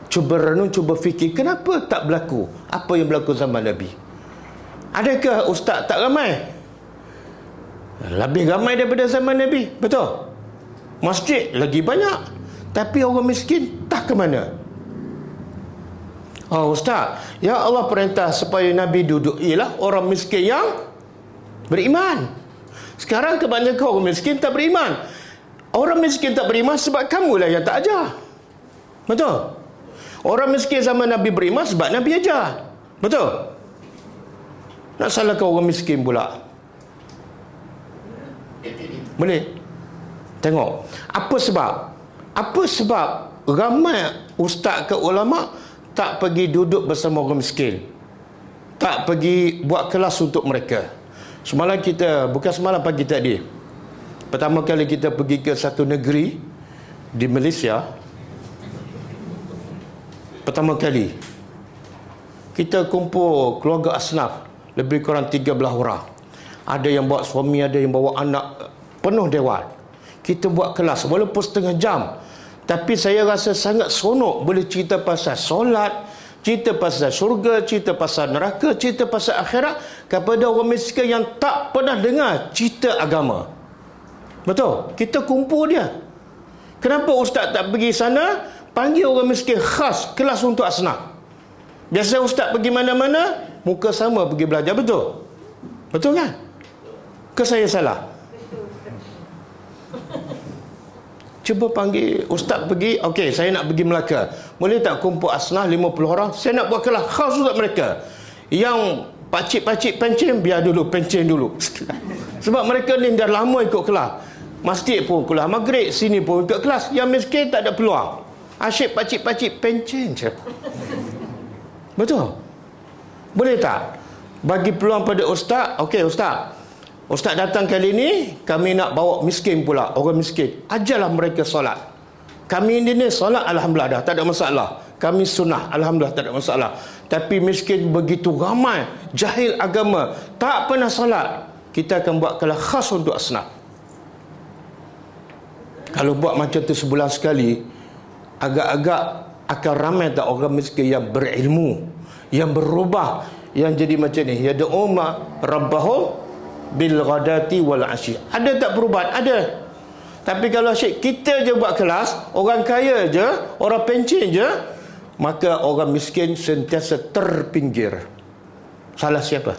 Cuba renung, cuba fikir, kenapa tak berlaku apa yang berlaku zaman Nabi? Adakah ustaz tak ramai? Lebih ramai daripada zaman Nabi, betul? Masjid lagi banyak, tapi orang miskin tak ke mana? Ustaz, ya Allah perintah supaya Nabi duduk ialah orang miskin yang beriman. Sekarang kebanyakan orang miskin tak beriman. Orang miskin tak beriman sebab kamulah yang tak ajar. Betul? Orang miskin zaman Nabi beriman sebab Nabi ajar. Betul? Nak salahkan orang miskin pula? Boleh? Tengok. Apa sebab? Apa sebab ramai ustaz ke ulama tak pergi duduk bersama orang miskin? Tak pergi buat kelas untuk mereka. Semalam kita, bukan semalam, pagi tadi, pertama kali kita pergi ke satu negeri di Malaysia. Pertama kali kita kumpul keluarga asnaf, lebih kurang 13 orang. Ada yang bawa suami, ada yang bawa anak, penuh dewan. Kita buat kelas walaupun setengah jam, tapi saya rasa sangat seronok boleh cerita pasal solat, cerita pasal syurga, cerita pasal neraka, cerita pasal akhirat kepada orang miskin yang tak pernah dengar cerita agama. Betul? Kita kumpul dia. Kenapa ustaz tak pergi sana, panggil orang miskin khas kelas untuk asnaf? Biasa ustaz pergi mana-mana, muka sama pergi belajar, betul? Betul kan? Ke saya salah? Cuba panggil ustaz pergi, okey, saya nak pergi Melaka. Boleh tak kumpul asnaf 50 orang? Saya nak buat kelas khas untuk mereka. Yang pakcik-pakcik pencen, biar dulu pencen dulu. Sebab mereka ni dah lama ikut kelas. Masjid pun kelas maghrib, sini pun ikut kelas. Yang miskin tak ada peluang. Asyik pakcik-pakcik pencen je. Betul? Boleh tak bagi peluang pada ustaz? Okey ustaz, ustaz datang kali ni, kami nak bawa miskin pula, orang miskin. Ajarlah mereka solat. Kami ini solat, alhamdulillah dah, tak ada masalah. Kami sunnah, alhamdulillah tak ada masalah. Tapi miskin begitu ramai, jahil agama, tak pernah solat. Kita akan buat kelas khas untuk asnaf. Kalau buat macam tu sebulan sekali, agak-agak akan ramai tak orang miskin yang berilmu, yang berubah, yang jadi macam ni. Yad'uma rabbahum bil ghadati wal asyi. Ada tak perubahan? Ada. Tapi kalau asyik kita je buat kelas, orang kaya je, orang pencen je, maka orang miskin sentiasa terpinggir. Salah siapa?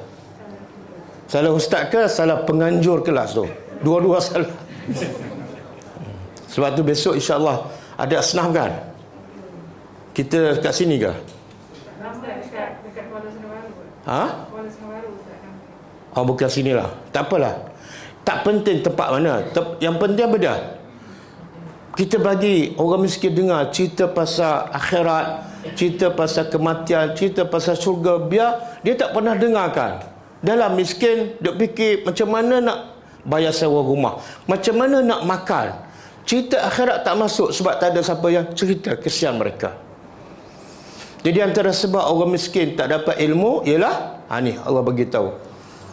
Salah ustaz ke salah penganjur kelas tu? Dua-dua salah. Sebab tu besok insya-Allah ada asnaf kan? Kita kat sini ke? Dekat Kuala Senaru. Kuala Senaru Ustaz. Bukan sinilah. Tak apalah. Tak penting tempat mana. Yang penting apa dia? Kita bagi orang miskin dengar cerita pasal akhirat, cerita pasal kematian, cerita pasal syurga, biar dia tak pernah dengarkan. Dalam miskin, dia fikir macam mana nak bayar sewa rumah, macam mana nak makan. Cerita akhirat tak masuk sebab tak ada siapa yang cerita, kesian mereka. Jadi antara sebab orang miskin tak dapat ilmu ialah ni Allah bagi tahu.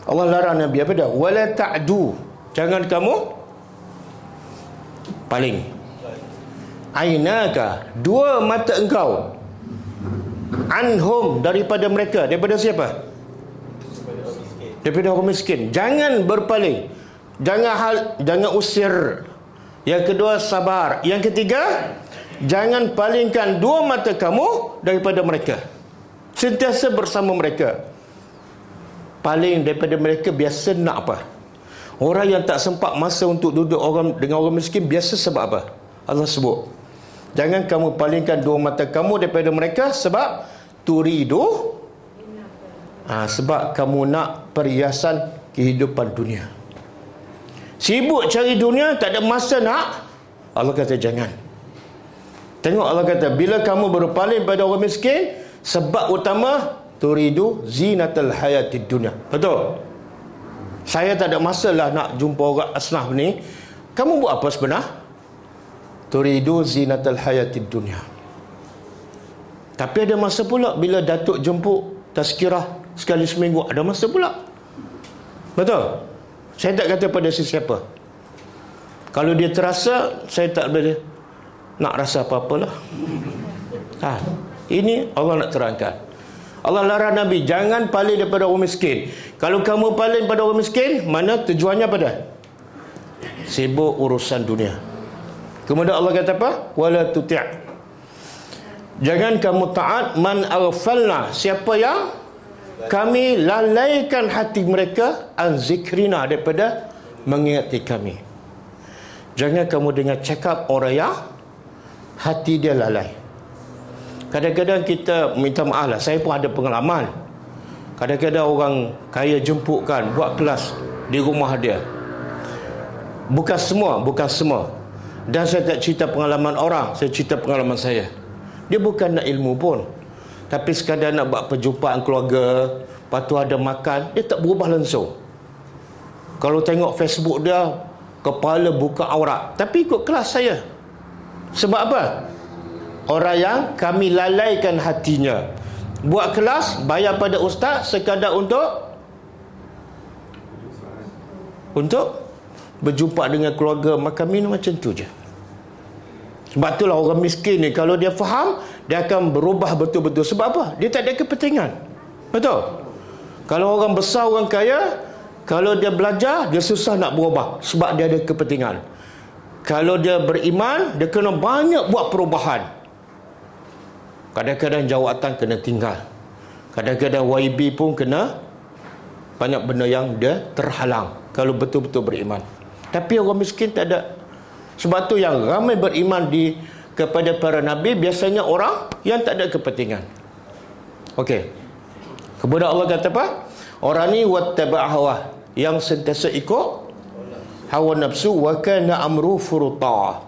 Allah larang Nabi apa dah? Wala ta'du. Jangan kamu paling. Ainaka, dua mata engkau, anhum, daripada mereka. Daripada siapa? Daripada orang miskin. Jangan berpaling, jangan usir. Yang kedua, sabar. Yang ketiga, jangan palingkan dua mata kamu daripada mereka. Sentiasa bersama mereka. Paling daripada mereka biasa nak apa? Orang yang tak sempat masa untuk duduk dengan orang miskin biasa sebab apa? Allah sebut, jangan kamu palingkan dua mata kamu daripada mereka sebab turidu, sebab kamu nak perhiasan kehidupan dunia. Sibuk cari dunia, tak ada masa nak. Allah kata jangan. Tengok Allah kata, bila kamu berpaling pada orang miskin, sebab utama turidu zinatal hayatid dunia. Betul? Saya tak ada masalah nak jumpa orang asnaf ni. Kamu buat apa sebenar? Turidu zinatal hayatid dunia. Tapi ada masa pula bila Datuk jemput tazkirah sekali seminggu, ada masa pula. Betul? Saya tak kata pada sesiapa. Kalau dia terasa, saya tak boleh nak rasa apa-apalah. Ini Allah nak terangkan. Allah larang Nabi, jangan paling daripada orang miskin. Kalau kamu paling pada orang miskin, mana tujuannya pada? Sibuk urusan dunia. Kemudian Allah kata apa? Wala tuti'. Jangan kamu taat man aghfalna, siapa yang kami lalaikan hati mereka an zikrina, daripada mengingati kami. Jangan kamu dengar cakap orang yang hati dia lalai. Kadang-kadang kita minta maaf lah, saya pun ada pengalaman. Kadang-kadang orang kaya jemputkan buat kelas di rumah dia. Bukan semua. Dan saya tak cerita pengalaman orang, saya cerita pengalaman saya. Dia bukan nak ilmu pun, tapi sekadar nak buat perjumpaan keluarga, lepas tu ada makan, dia tak berubah langsung. Kalau tengok Facebook dia, kepala buka aurat, tapi ikut kelas saya. Sebab apa? Orang yang kami lalaikan hatinya. Buat kelas, bayar pada ustaz sekadar untuk berjumpa dengan keluarga, makan minum, macam tu je. Sebab itulah orang miskin ni, kalau dia faham, dia akan berubah betul-betul. Sebab apa? Dia tak ada kepentingan. Betul? Kalau orang besar, orang kaya, kalau dia belajar, dia susah nak berubah sebab dia ada kepentingan. Kalau dia beriman, dia kena banyak buat perubahan. Kadang-kadang jawatan kena tinggal, kadang-kadang YB pun kena banyak benda yang dia terhalang kalau betul-betul beriman. Tapi orang miskin tak ada. Sebab tu yang ramai beriman kepada para nabi biasanya orang yang tak ada kepentingan. Okey. Kemudian Allah kata apa? Orang ni wattaba' hawa, yang sentiasa ikut hawa nafsu, wa kana amru furuta.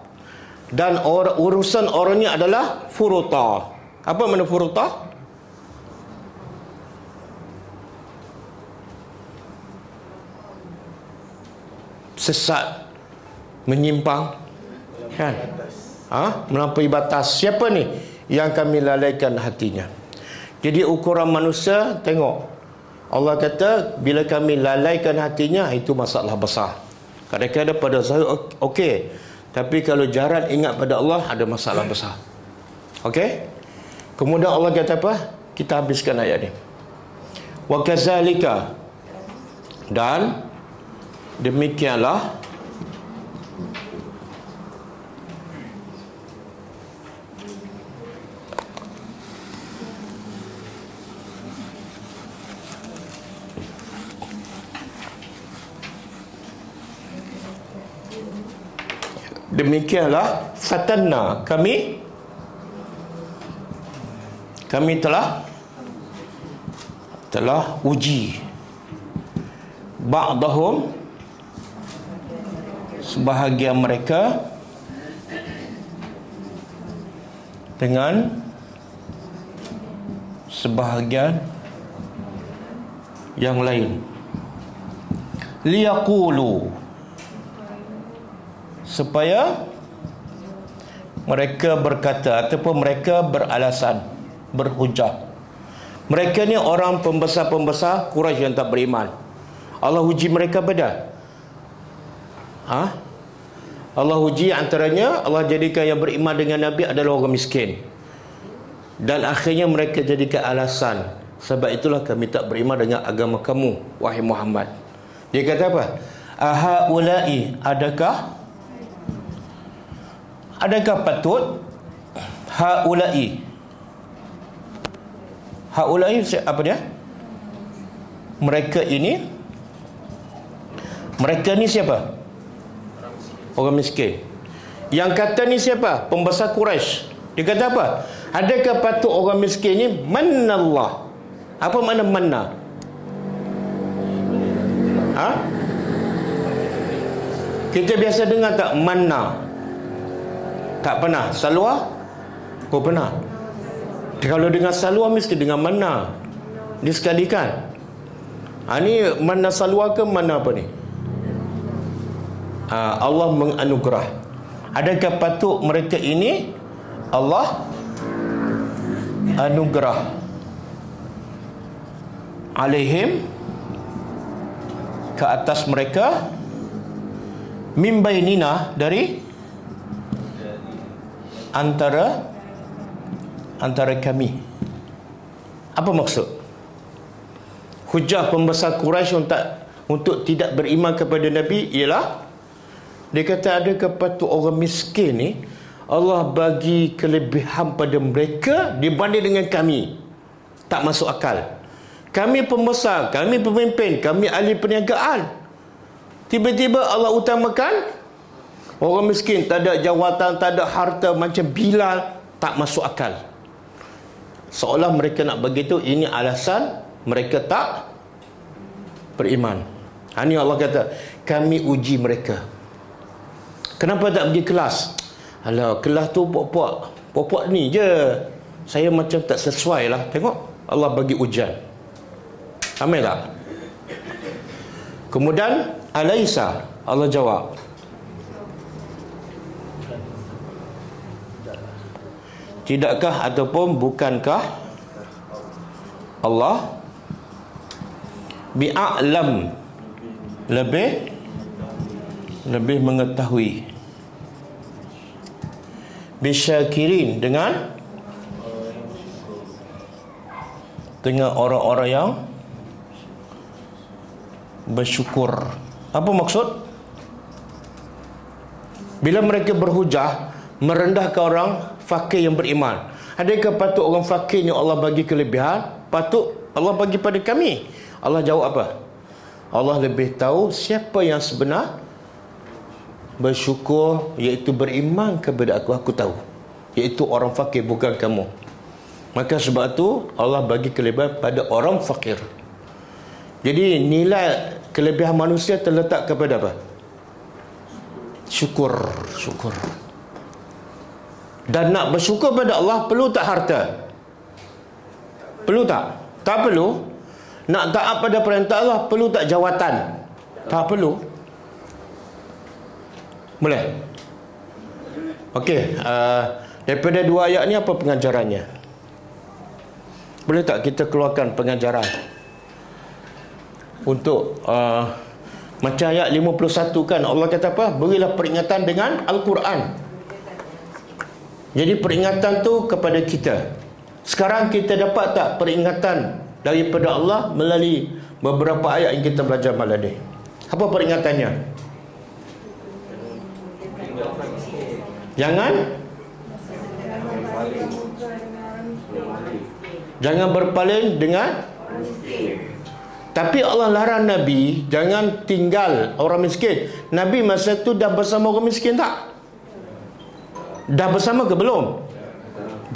Dan urusan orang ni adalah furuta. Apa makna furuta? Sesat, menyimpang, kan? Melampaui batas. Siapa ni? Yang kami lalaikan hatinya. Jadi ukuran manusia, tengok, Allah kata bila kami lalaikan hatinya, itu masalah besar. Kadang-kadang pada saya okey, tapi kalau jarang ingat pada Allah, ada masalah besar. Okey? Kemudian Allah kata apa? Kita habiskan ayat ni. Wa kazalika, dan demikianlah fatanna, kami telah uji ba'dahum, sebahagian mereka, dengan sebahagian yang lain. Liyaqulu, supaya mereka berkata ataupun mereka beralasan, berhujah. Mereka ni orang pembesar-pembesar Quraisy yang tak beriman. Allah uji mereka pada Allah uji antaranya, Allah jadikan yang beriman dengan Nabi adalah orang miskin. Dan akhirnya mereka jadikan alasan, sebab itulah kami tak beriman dengan agama kamu, wahai Muhammad. Dia kata apa? Ahaulai, adakah patut haulai apa dia? Mereka ni siapa? Orang miskin. Yang kata ni siapa? Pembesar Quraisy. Dia kata apa? Adakah patut orang miskin ni manallah? Apa makna manna? Kita biasa dengar tak manna? Tak pernah. Salwa? Oh pernah. Kalau dengan salwa mesti dengan manna disekalikan. Ni manna salwa ke manna apa ni? Allah menganugerah. Adakah patut mereka ini Allah anugerah alaihim, ke atas mereka, min bainina, dari antara kami. Apa maksud? Hujah pembesar Quraisy untuk tidak beriman kepada Nabi ialah, dia kata adakah patut orang miskin ni Allah bagi kelebihan pada mereka dibanding dengan kami? Tak masuk akal. Kami pembesar, kami pemimpin, kami ahli perniagaan, tiba-tiba Allah utamakan orang miskin, tak ada jawatan, tak ada harta macam Bilal. Tak masuk akal. Seolah mereka nak begitu, ini alasan mereka tak beriman. Ini Allah kata, kami uji mereka. Kenapa tak pergi kelas? Alah, kelas tu pokok ni je. Saya macam tak sesuai lah. Tengok, Allah bagi ujian. Amin tak? Kemudian Alaisa, Allah jawab, tidakkah ataupun bukankah Allah bi'a'lam, lebih mengetahui, bisyakirin, dengan orang-orang yang bersyukur. Apa maksud? Bila mereka berhujah merendahkan orang fakir yang beriman, adakah patut orang fakir ni Allah bagi kelebihan? Patut Allah bagi pada kami. Allah jawab apa? Allah lebih tahu siapa yang sebenar bersyukur, iaitu beriman kepada aku tahu, iaitu orang fakir, bukan kamu. Maka sebab tu Allah bagi kelebihan pada orang fakir. Jadi nilai kelebihan manusia terletak kepada apa? Syukur. Dan nak bersyukur pada Allah, perlu tak harta? Perlu tak? Tak perlu. Nak taat pada perintah Allah, perlu tak jawatan? Tak perlu. Boleh? Okey, daripada dua ayat ni apa pengajarannya? Boleh tak kita keluarkan pengajaran untuk macam ayat 51 kan, Allah kata apa? Berilah peringatan dengan Al-Quran. Jadi peringatan tu kepada kita. Sekarang kita dapat tak peringatan daripada Allah melalui beberapa ayat yang kita belajar malam ni? Apa peringatannya? Jangan berpaling dengan, tapi Allah larang Nabi jangan tinggal orang miskin. Nabi masa tu dah bersama orang miskin tak? Dah bersama ke belum?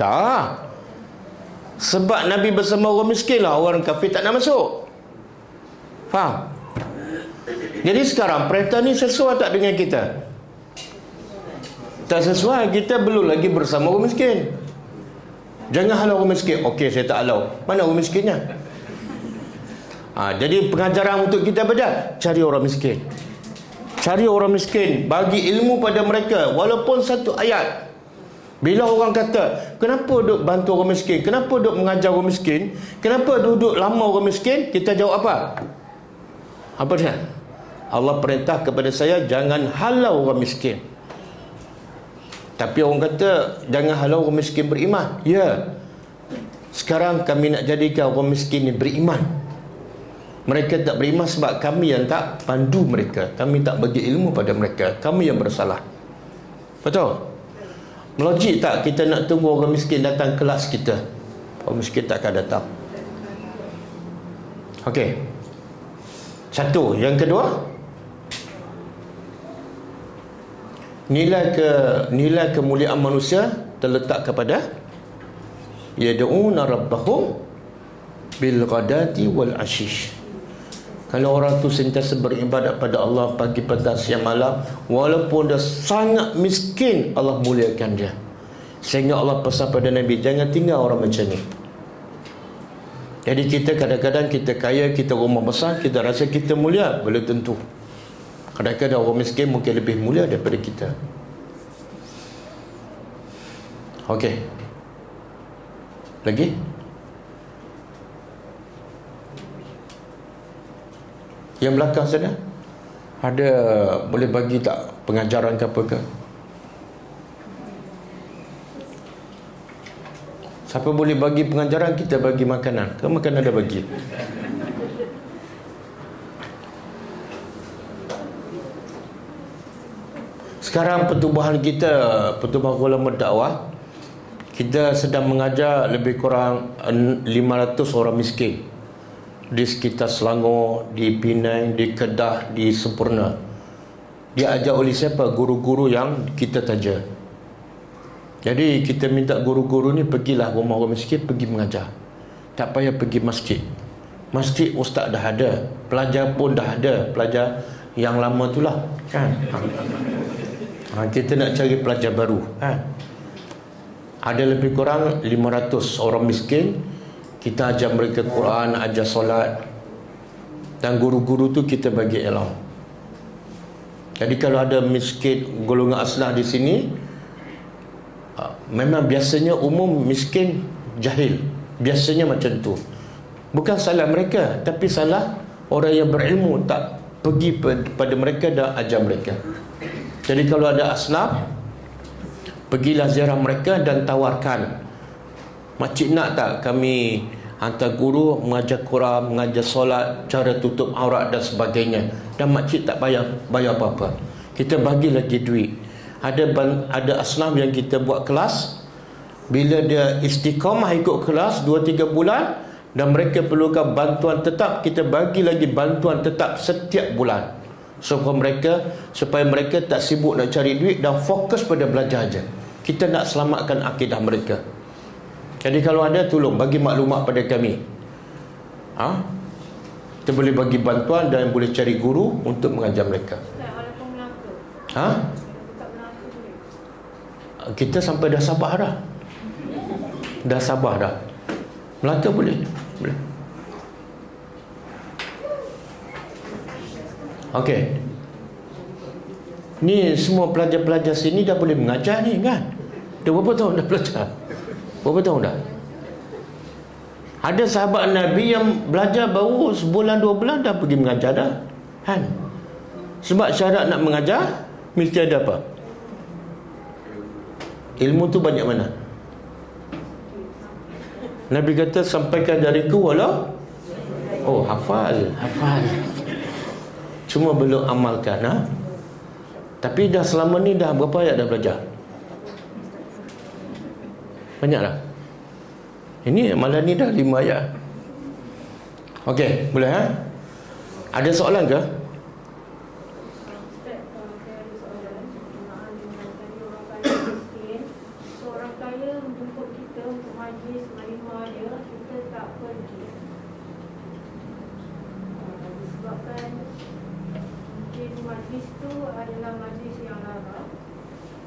Dah. Sebab Nabi bersama orang miskin lah, orang kafir tak nak masuk. Faham? Jadi sekarang perintah ni sesuai tak dengan kita? Tak sesuai. Kita belum lagi bersama orang miskin. Jangan halau orang miskin. Okey, saya tak halau. Mana orang miskinnya? Jadi pengajaran untuk kita belajar, cari orang miskin. Cari orang miskin, bagi ilmu pada mereka walaupun satu ayat. Bila orang kata, kenapa duk bantu orang miskin? Kenapa duk mengajar orang miskin? Kenapa duduk lama orang miskin? Kita jawab apa? Apa dia? Allah perintah kepada saya, jangan halau orang miskin. Tapi orang kata, jangan halau orang miskin beriman. Ya. Sekarang kami nak jadikan orang miskin ni beriman. Mereka tak beriman sebab kami yang tak pandu mereka. Kami tak bagi ilmu pada mereka. Kami yang bersalah. Betul? Logik tak kita nak tunggu orang miskin datang kelas kita? Orang miskin tak akan datang. Okey. Satu. Yang kedua, nilai kemuliaan manusia terletak kepada yad'una rabbahum bil ghadati wal ashish. Kalau orang tu sentiasa beribadat pada Allah pagi, petang, siang, malam, walaupun dia sangat miskin, Allah muliakan dia. Sehingga Allah pesan pada Nabi, jangan tinggal orang macam ni. Jadi kita kadang-kadang kita kaya, kita rumah besar, kita rasa kita mulia. Belum tentu. Kadang-kadang orang miskin mungkin lebih mulia daripada kita. Okey. Lagi? Yang belakang sana ada, boleh bagi tak pengajaran ke apa ke? Siapa boleh bagi pengajaran, kita bagi makanan. Ke makanan ada bagi? Sekarang pertubuhan kita, pertubuhan ulama dakwah, kita sedang mengajar lebih kurang 500 orang miskin di sekitar Selangor, di Penang, di Kedah, di Sempurna. Diajar oleh siapa? Guru-guru yang kita taja. Jadi kita minta guru-guru ni pergilah rumah orang miskin, pergi mengajar. Tak payah pergi masjid. Masjid ustaz dah ada, pelajar pun dah ada, pelajar yang lama tu lah, kan? Kita nak cari pelajar baru, kan? Ada lebih kurang 500 orang miskin. Kita ajar mereka Quran, ajar solat. Dan guru-guru tu kita bagi ilmu. Jadi kalau ada miskin golongan aslah di sini, memang biasanya umum miskin jahil. Biasanya macam tu. Bukan salah mereka, tapi salah orang yang berilmu tak pergi pada mereka dan ajar mereka. Jadi kalau ada aslah, pergilah ziarah mereka dan tawarkan, makcik nak tak kami hantar guru mengajar Quran, mengajar solat, cara tutup aurat dan sebagainya. Dan makcik tak bayar apa-apa. Kita bagi lagi duit. Ada asnaf yang kita buat kelas. Bila dia istiqamah ikut kelas 2-3 bulan dan mereka perlukan bantuan tetap, kita bagi lagi bantuan tetap setiap bulan. Supaya mereka tak sibuk nak cari duit dan fokus pada belajar aja. Kita nak selamatkan akidah mereka. Jadi kalau ada, tolong bagi maklumat pada kami. Kita boleh bagi bantuan dan boleh cari guru untuk mengajar mereka. Kita sampai dah sabar dah. Dah sabar dah. Melaka boleh. Okey. Ni semua pelajar-pelajar sini dah boleh mengajar ni, kan? Dah berapa tahun dah belajar? Berapa tahun dah? Ada sahabat Nabi yang belajar baru sebulan 2 bulan dah pergi mengajar dah, kan? Sebab syarat nak mengajar mesti ada apa? Ilmu tu banyak mana? Nabi kata sampaikan dariku walau hafal. Cuma belum amalkan, Tapi dah selama ni dah berapa ayat dah belajar? Banyak lah. Ini malam ni dah 5 ayat. Okey, boleh Ada soalan ke? Orang kaya menjemput kita untuk majlis malimah dia, kita tak pergi. Disebabkan mungkin majlis tu adalah majlis yang lara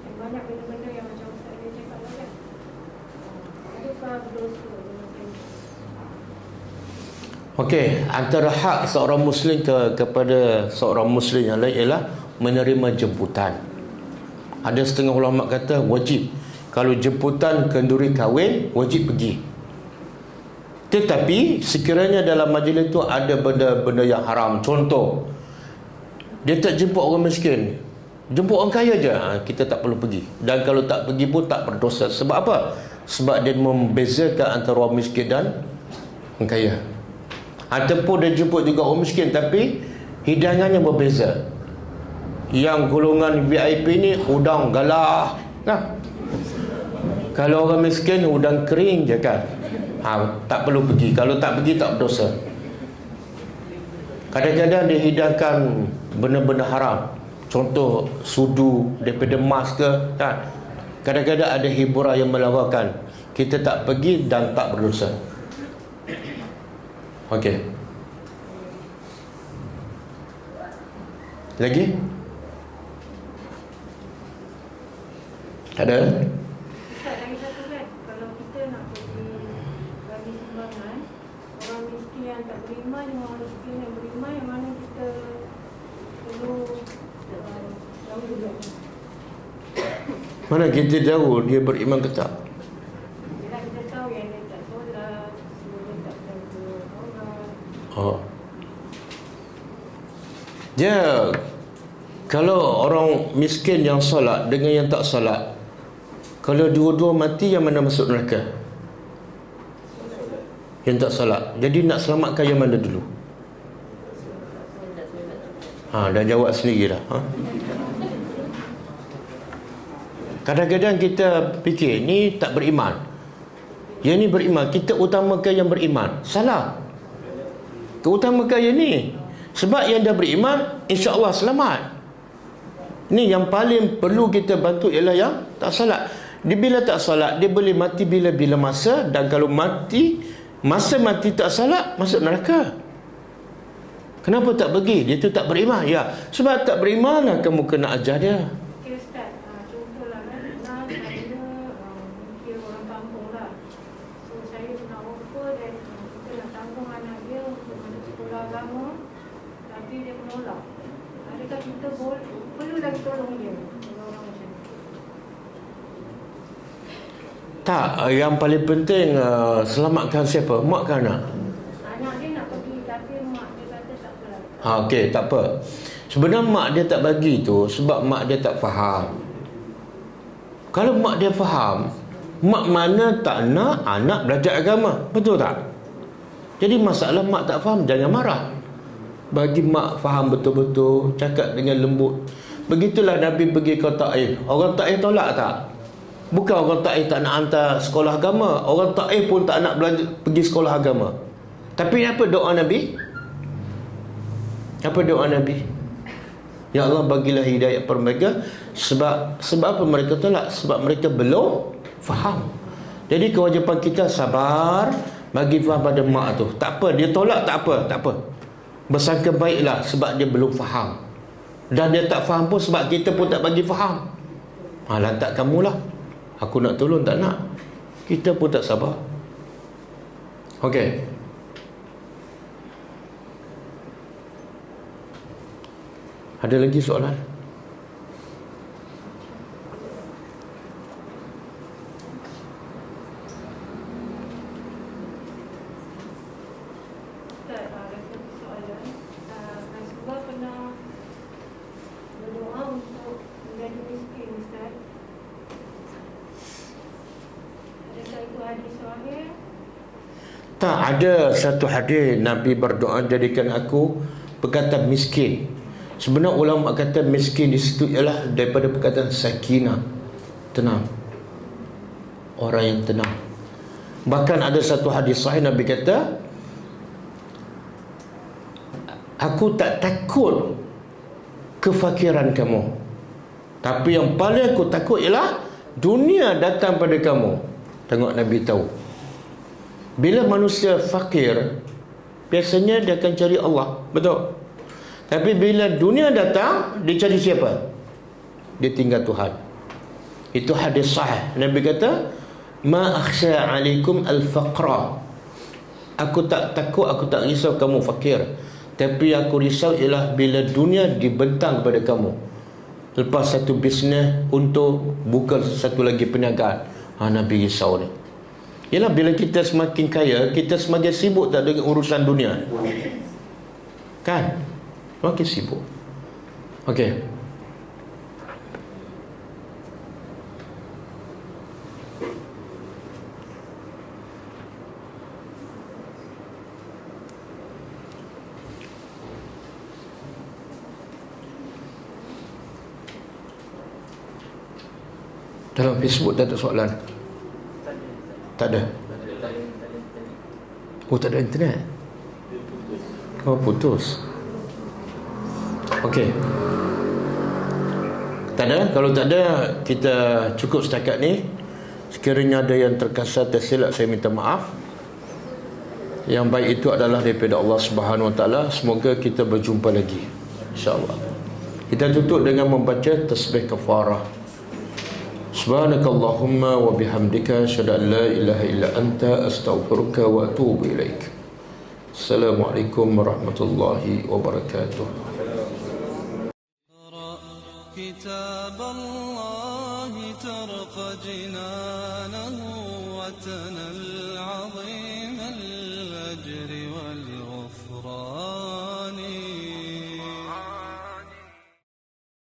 dan banyak benda-benda yang macam Ustaz dia cakap kan. Adakah berdosa dengan saya. Okey, antara hak seorang Muslim kepada seorang Muslim yang lain ialah menerima jemputan. Ada setengah ulama kata wajib. Kalau jemputan kenduri kahwin, wajib pergi. Tetapi sekiranya dalam majlis itu ada benda-benda yang haram. Contoh, dia tak jemput orang miskin, jemput orang kaya je, kita tak perlu pergi. Dan kalau tak pergi pun tak berdosa. Sebab apa? Sebab dia membezakan antara orang miskin dan orang kaya. Ataupun dia jemput juga orang miskin tapi hidangannya berbeza. Yang golongan VIP ni udang galah, nah. Kalau orang miskin udang kering je kan. Tak perlu pergi. Kalau tak pergi tak berdosa. Kadang-kadang dia hidangkan benda-benda haram. Contoh sudu daripada emas ke kan. Kadang-kadang ada hiburan yang melawakan. Kita tak pergi dan tak berdosa. Okey. Lagi? Ada? Ustaz, lagi satu kan, kalau kita nak pergi bagi sumbangan, orang miskin yang tak beriman dengan orang miskin yang beriman, yang mana kita perlu jauh dulu? Mana kita tahu dia beriman ke tak? Bila kita tahu yang dia tak solat, dia tak jaga orang. Oh. Dia kalau orang miskin yang solat dengan yang tak solat, kalau dua-dua mati, yang mana masuk neraka? Yang tak solat. Jadi nak selamatkan yang mana dulu? Dah jawab sendiri dah. Kadang-kadang kita fikir ni tak beriman, yang ni beriman, kita utamakan yang beriman. Salah. Keutamakan yang ni. Sebab yang dah beriman, insya-Allah selamat. Ni yang paling perlu kita bantu ialah yang tak salat. Dia bila tak salat, dia boleh mati bila-bila masa. Dan kalau mati, masa mati tak salat, masuk neraka. Kenapa tak pergi? Dia tu tak beriman. Ya, sebab tak beriman lah kamu kena ajar dia. Okay Ustaz, contohlah kan, saya mungkin orang kampung lah. So saya nak offer dan kita nak tanggung anak dia untuk masuk sekolah agama, tapi dia menolak. Adakah kita perlu lagi tolong dia? Kalau orang macam ni. Tak, yang paling penting selamatkan siapa? Mak ke anak? Anak dia nak pergi tapi mak dia kata tak apa. Okey, tak apa. Sebenarnya mak dia tak bagi tu sebab mak dia tak faham. Kalau mak dia faham, mak mana tak nak anak belajar agama, betul tak? Jadi masalah mak tak faham, jangan marah. Bagi mak faham betul-betul, cakap dengan lembut. Begitulah Nabi pergi ke Taif. Orang Taif tolak tak? Bukan orang Taif tak nak hantar sekolah agama, orang Taif pun tak nak belajar, pergi sekolah agama. Tapi apa doa Nabi? Apa doa Nabi? Ya Allah, bagilah hidayah kepada mereka. Sebab apa mereka tolak? Sebab mereka belum faham. Jadi kewajipan kita sabar, bagi faham pada mak tu. Tak apa, dia tolak tak apa, tak apa. Bersangka baiklah sebab dia belum faham. Dan dia tak faham pun sebab kita pun tak bagi faham. Lantak kamulah. Aku nak tolong tak nak. Kita pun tak sabar. Okey. Ada lagi soalan? Ustaz, ada satu soalan. Rasulullah pernah berdoa untuk menjadi miskin, Ustaz. Adakah itu hadis sahih? Tak, ada satu hadis Nabi berdoa jadikan aku perkataan miskin. Sebenarnya ulama kata miskin di situ ialah daripada perkataan sakinah, tenang. Orang yang tenang. Bahkan ada satu hadis sahih Nabi kata, aku tak takut kefakiran kamu, tapi yang paling aku takut ialah dunia datang pada kamu. Tengok Nabi tahu, bila manusia fakir, biasanya dia akan cari Allah, betul? Tapi bila dunia datang, dia cari siapa? Dia tinggal Tuhan. Itu hadis sahih. Nabi kata, Ma akhsha alaikum al-faqra. Aku tak takut, aku tak risau kamu fakir. Tapi aku risau ialah bila dunia dibentang kepada kamu. Lepas satu bisnes untuk buka satu lagi perniagaan. Nabi risau ni. Ialah bila kita semakin kaya, kita semakin sibuk tak dengan urusan dunia. Kan? Semakin sibuk. Okey. Dalam Facebook tak ada soalan? Tak ada. Oh, tak ada internet. Oh, putus. Okey. Tak ada. Kalau tak ada, kita cukup setakat ni. Sekiranya ada yang terkasar, tersilap, saya minta maaf. Yang baik itu adalah daripada Allah Subhanahu Wa Taala. Semoga kita berjumpa lagi, insya-Allah. Kita tutup dengan membaca tasbih kafarah. Subhanakallahumma wa bihamdika asyhadu an la ilaha illa anta astaghfiruka wa atubu ilaik. Assalamualaikum warahmatullahi wabarakatuh. كتاب الله ترق جنانه وتنى